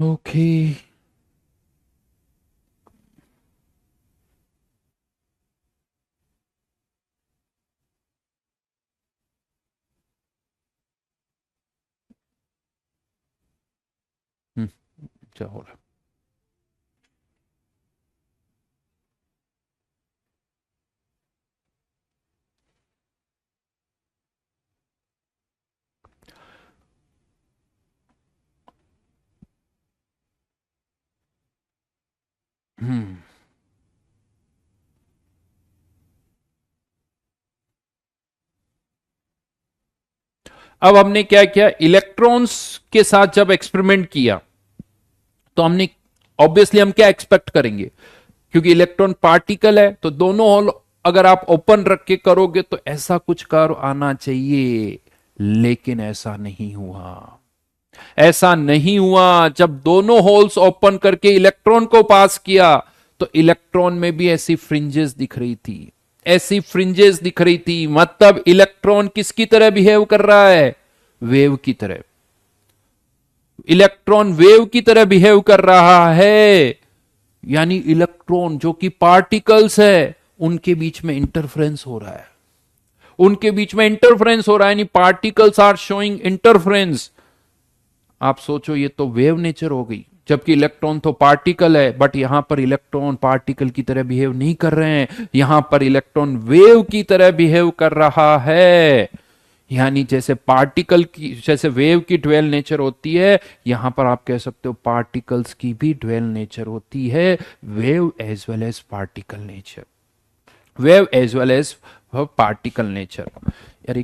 ओके। क्या हो रहा है? हम्म। अब हमने क्या किया, इलेक्ट्रॉन्स के साथ जब एक्सपेरिमेंट किया तो हमने ऑब्वियसली हम क्या एक्सपेक्ट करेंगे, क्योंकि इलेक्ट्रॉन पार्टिकल है तो दोनों होल अगर आप ओपन रख के करोगे तो ऐसा कुछ कर्व आना चाहिए, लेकिन ऐसा नहीं हुआ। ऐसा नहीं हुआ। जब दोनों होल्स ओपन करके इलेक्ट्रॉन को पास किया तो इलेक्ट्रॉन में भी ऐसी फ्रिंजेस दिख रही थी, ऐसी फ्रिंजेस दिख रही थी। मतलब इलेक्ट्रॉन किसकी तरह बिहेव कर रहा है, वेव की तरह। इलेक्ट्रॉन वेव की तरह बिहेव कर रहा है, यानी इलेक्ट्रॉन जो कि पार्टिकल्स है उनके बीच में इंटरफ्रेंस हो रहा है, उनके बीच में इंटरफ्रेंस हो रहा है, यानी पार्टिकल्स आर शोइंग इंटरफ्रेंस। आप सोचो ये तो वेव नेचर हो गई, जबकि इलेक्ट्रॉन तो पार्टिकल है, बट यहां पर इलेक्ट्रॉन पार्टिकल की तरह बिहेव नहीं कर रहे हैं, यहां पर इलेक्ट्रॉन वेव की तरह बिहेव कर रहा है। यानी जैसे पार्टिकल की, जैसे वेव की ड्वेल नेचर होती है, यहां पर आप कह सकते हो पार्टिकल्स की भी ड्वेल नेचर होती है, wave as well as particle nature, wave as well as particle nature. यार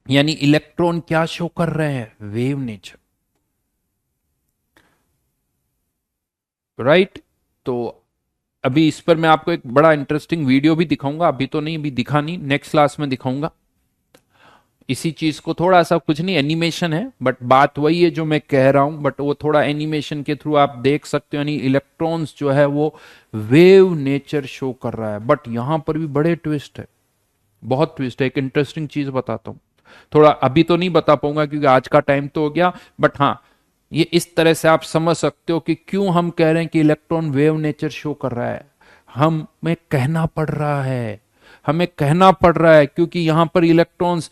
यानी इलेक्ट्रॉन क्या शो कर रहे हैं, वेव नेचर, राइट। तो अभी इस पर मैं आपको एक बड़ा इंटरेस्टिंग वीडियो भी दिखाऊंगा, अभी तो नहीं, अभी दिखा नहीं, नेक्स्ट क्लास में दिखाऊंगा इसी चीज को। थोड़ा सा कुछ नहीं, एनिमेशन है, बट बात वही है जो मैं कह रहा हूं, बट वो थोड़ा एनिमेशन के थ्रू आप देख सकते हो। यानी इलेक्ट्रॉन्स जो है वो वेव नेचर शो कर रहा है, बट यहां पर भी बड़े ट्विस्ट है, बहुत ट्विस्ट है। एक इंटरेस्टिंग चीज बताता हूं, थोड़ा अभी तो नहीं बता पाऊंगा क्योंकि आज का टाइम तो हो गया, बट हाँ ये इस तरह से आप समझ सकते हो कि क्यों हम कह रहे हैं कि इलेक्ट्रॉन वेव नेचर शो कर रहा है। हमें कहना पड़ रहा है, हमें कहना पड़ रहा है, क्योंकि यहां पर इलेक्ट्रॉन्स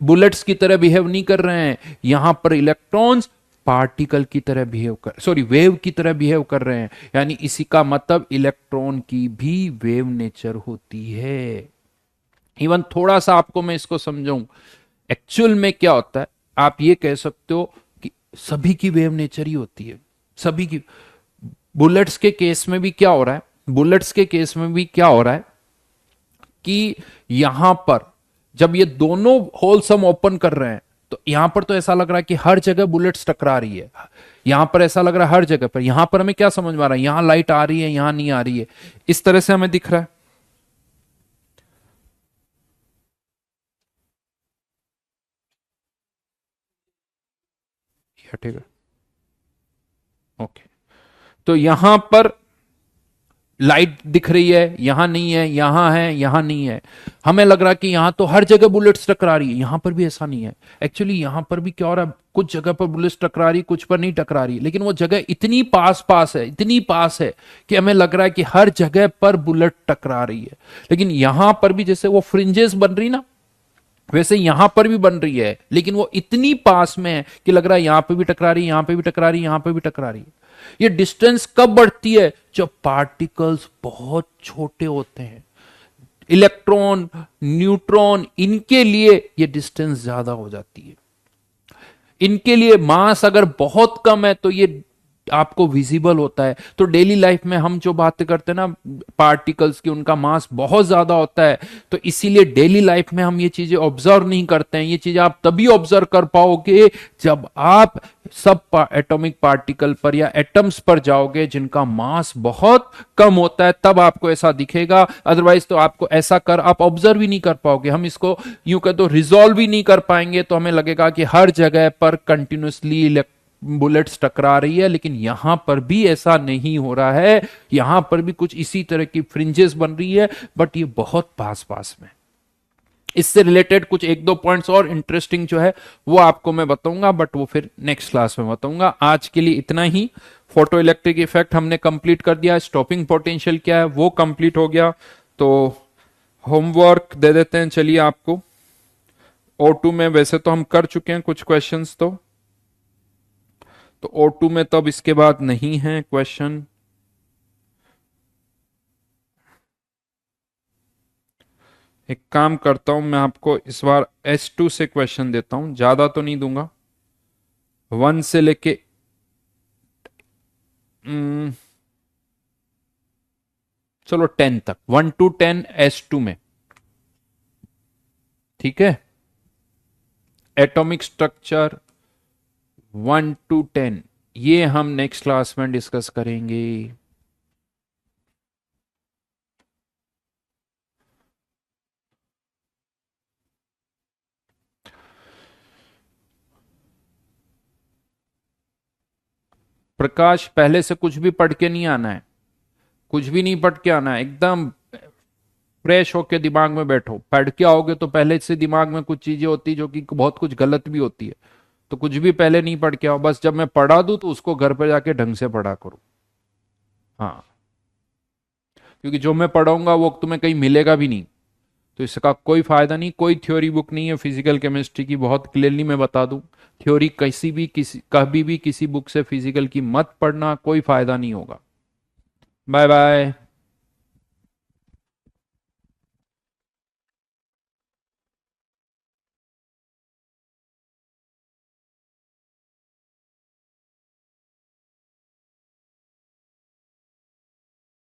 बुलेट्स की तरह बिहेव नहीं कर रहे हैं, यहां पर इलेक्ट्रॉन्स पार्टिकल की तरह बिहेव कर, सॉरी वेव की तरह बिहेव कर रहे हैं। यानी इसी का मतलब इलेक्ट्रॉन की भी वेव नेचर होती है। इवन थोड़ा सा आपको मैं इसको समझाऊं, एक्चुअल में क्या होता है, आप ये कह सकते हो कि सभी की वेव नेचर ही होती है, सभी की। बुलेट्स के केस में भी क्या हो रहा है, बुलेट्स के केस में भी क्या हो रहा है कि यहां पर जब ये दोनों होल्स हम ओपन कर रहे हैं तो यहां पर तो ऐसा लग रहा है कि हर जगह बुलेट्स टकरा रही है, यहां पर ऐसा लग रहा है हर जगह पर। यहां पर हमें क्या समझ में आ रहा है, यहां लाइट आ रही है, यहां नहीं आ रही है, इस तरह से हमें दिख रहा है। ठीक है, ओके। तो यहां पर लाइट दिख रही है, यहां नहीं है, यहां है, यहां नहीं है। हमें लग रहा है कि यहां तो हर जगह बुलेट्स टकरा रही है, यहां पर भी ऐसा नहीं है। एक्चुअली यहां पर भी क्या हो रहा है, कुछ जगह पर बुलेट्स टकरा रही, कुछ पर नहीं टकरा रही, लेकिन वो जगह इतनी पास पास है, इतनी पास है कि हमें लग रहा है कि हर जगह पर बुलेट टकरा रही है। लेकिन यहां पर भी जैसे वो फ्रिंजेस बन रही ना, वैसे यहां पर भी बन रही है, लेकिन वो इतनी पास में है कि लग रहा है यहां पे भी टकरा रही है, यहां पे भी टकरा रही है, यहां पे भी टकरा रही है। ये डिस्टेंस कब बढ़ती है? जब पार्टिकल्स बहुत छोटे होते हैं। इलेक्ट्रॉन, न्यूट्रॉन, इनके लिए ये डिस्टेंस ज्यादा हो जाती है। इनके लिए मास अगर बहुत कम है तो ये आपको विजिबल होता है। तो डेली लाइफ में हम जो बातें करते हैं ना पार्टिकल्स की, उनका मास बहुत ज्यादा होता है, तो इसीलिए डेली लाइफ में हम ये चीजें ऑब्जर्व नहीं करते हैं। ये चीजें आप तभी ऑब्जर्व कर पाओगे जब आप सब एटॉमिक पार्टिकल पर या एटम्स पर जाओगे जिनका मास बहुत कम होता है, तब आपको ऐसा दिखेगा। अदरवाइज तो आपको ऐसा कर आप ऑब्जर्व ही नहीं कर पाओगे। हम इसको यूं कह तो रिजॉल्व ही नहीं कर पाएंगे, तो हमें लगेगा कि हर जगह पर कंटिन्यूसली बुलेट्स टकरा रही है, लेकिन यहां पर भी ऐसा नहीं हो रहा है। यहां पर भी कुछ इसी तरह की फ्रिंजेस बन रही है, बट ये बहुत पास पास में। इससे रिलेटेड कुछ एक दो पॉइंट्स और इंटरेस्टिंग जो है वो आपको मैं बताऊंगा, बट वो फिर नेक्स्ट क्लास में बताऊंगा। आज के लिए इतना ही। फोटो इलेक्ट्रिक इफेक्ट हमने कंप्लीट कर दिया। स्टॉपिंग पोटेंशियल क्या है वो कंप्लीट हो गया। तो होमवर्क दे देते हैं चलिए आपको। O2 में वैसे तो हम कर चुके हैं कुछ क्वेश्चंस, तो O2 में तब इसके बाद नहीं है क्वेश्चन। एक काम करता हूं, मैं आपको इस बार S2 से क्वेश्चन देता हूं, ज्यादा तो नहीं दूंगा। 1 से लेके चलो 10 तक, 1 to 10 S2 में, ठीक है। एटॉमिक स्ट्रक्चर 1 to 10 ये हम नेक्स्ट क्लास में डिस्कस करेंगे। प्रकाश, पहले से कुछ भी पढ़ के नहीं आना है, कुछ भी नहीं पढ़ के आना है, एकदम फ्रेश होके दिमाग में बैठो। पढ़ के आओगे तो पहले से दिमाग में कुछ चीजें होती जो कि बहुत कुछ गलत भी होती है, तो कुछ भी पहले नहीं पढ़ के आओ। बस जब मैं पढ़ा दूं तो उसको घर पे जाके ढंग से पढ़ा करो। हाँ, क्योंकि जो मैं पढ़ाऊंगा वो तुम्हें कहीं मिलेगा भी नहीं, तो इसका कोई फायदा नहीं। कोई थ्योरी बुक नहीं है फिजिकल केमिस्ट्री की, बहुत क्लियरली मैं बता दूं। थ्योरी किसी कभी भी किसी बुक से फिजिकल की मत पढ़ना, कोई फायदा नहीं होगा। Bye bye.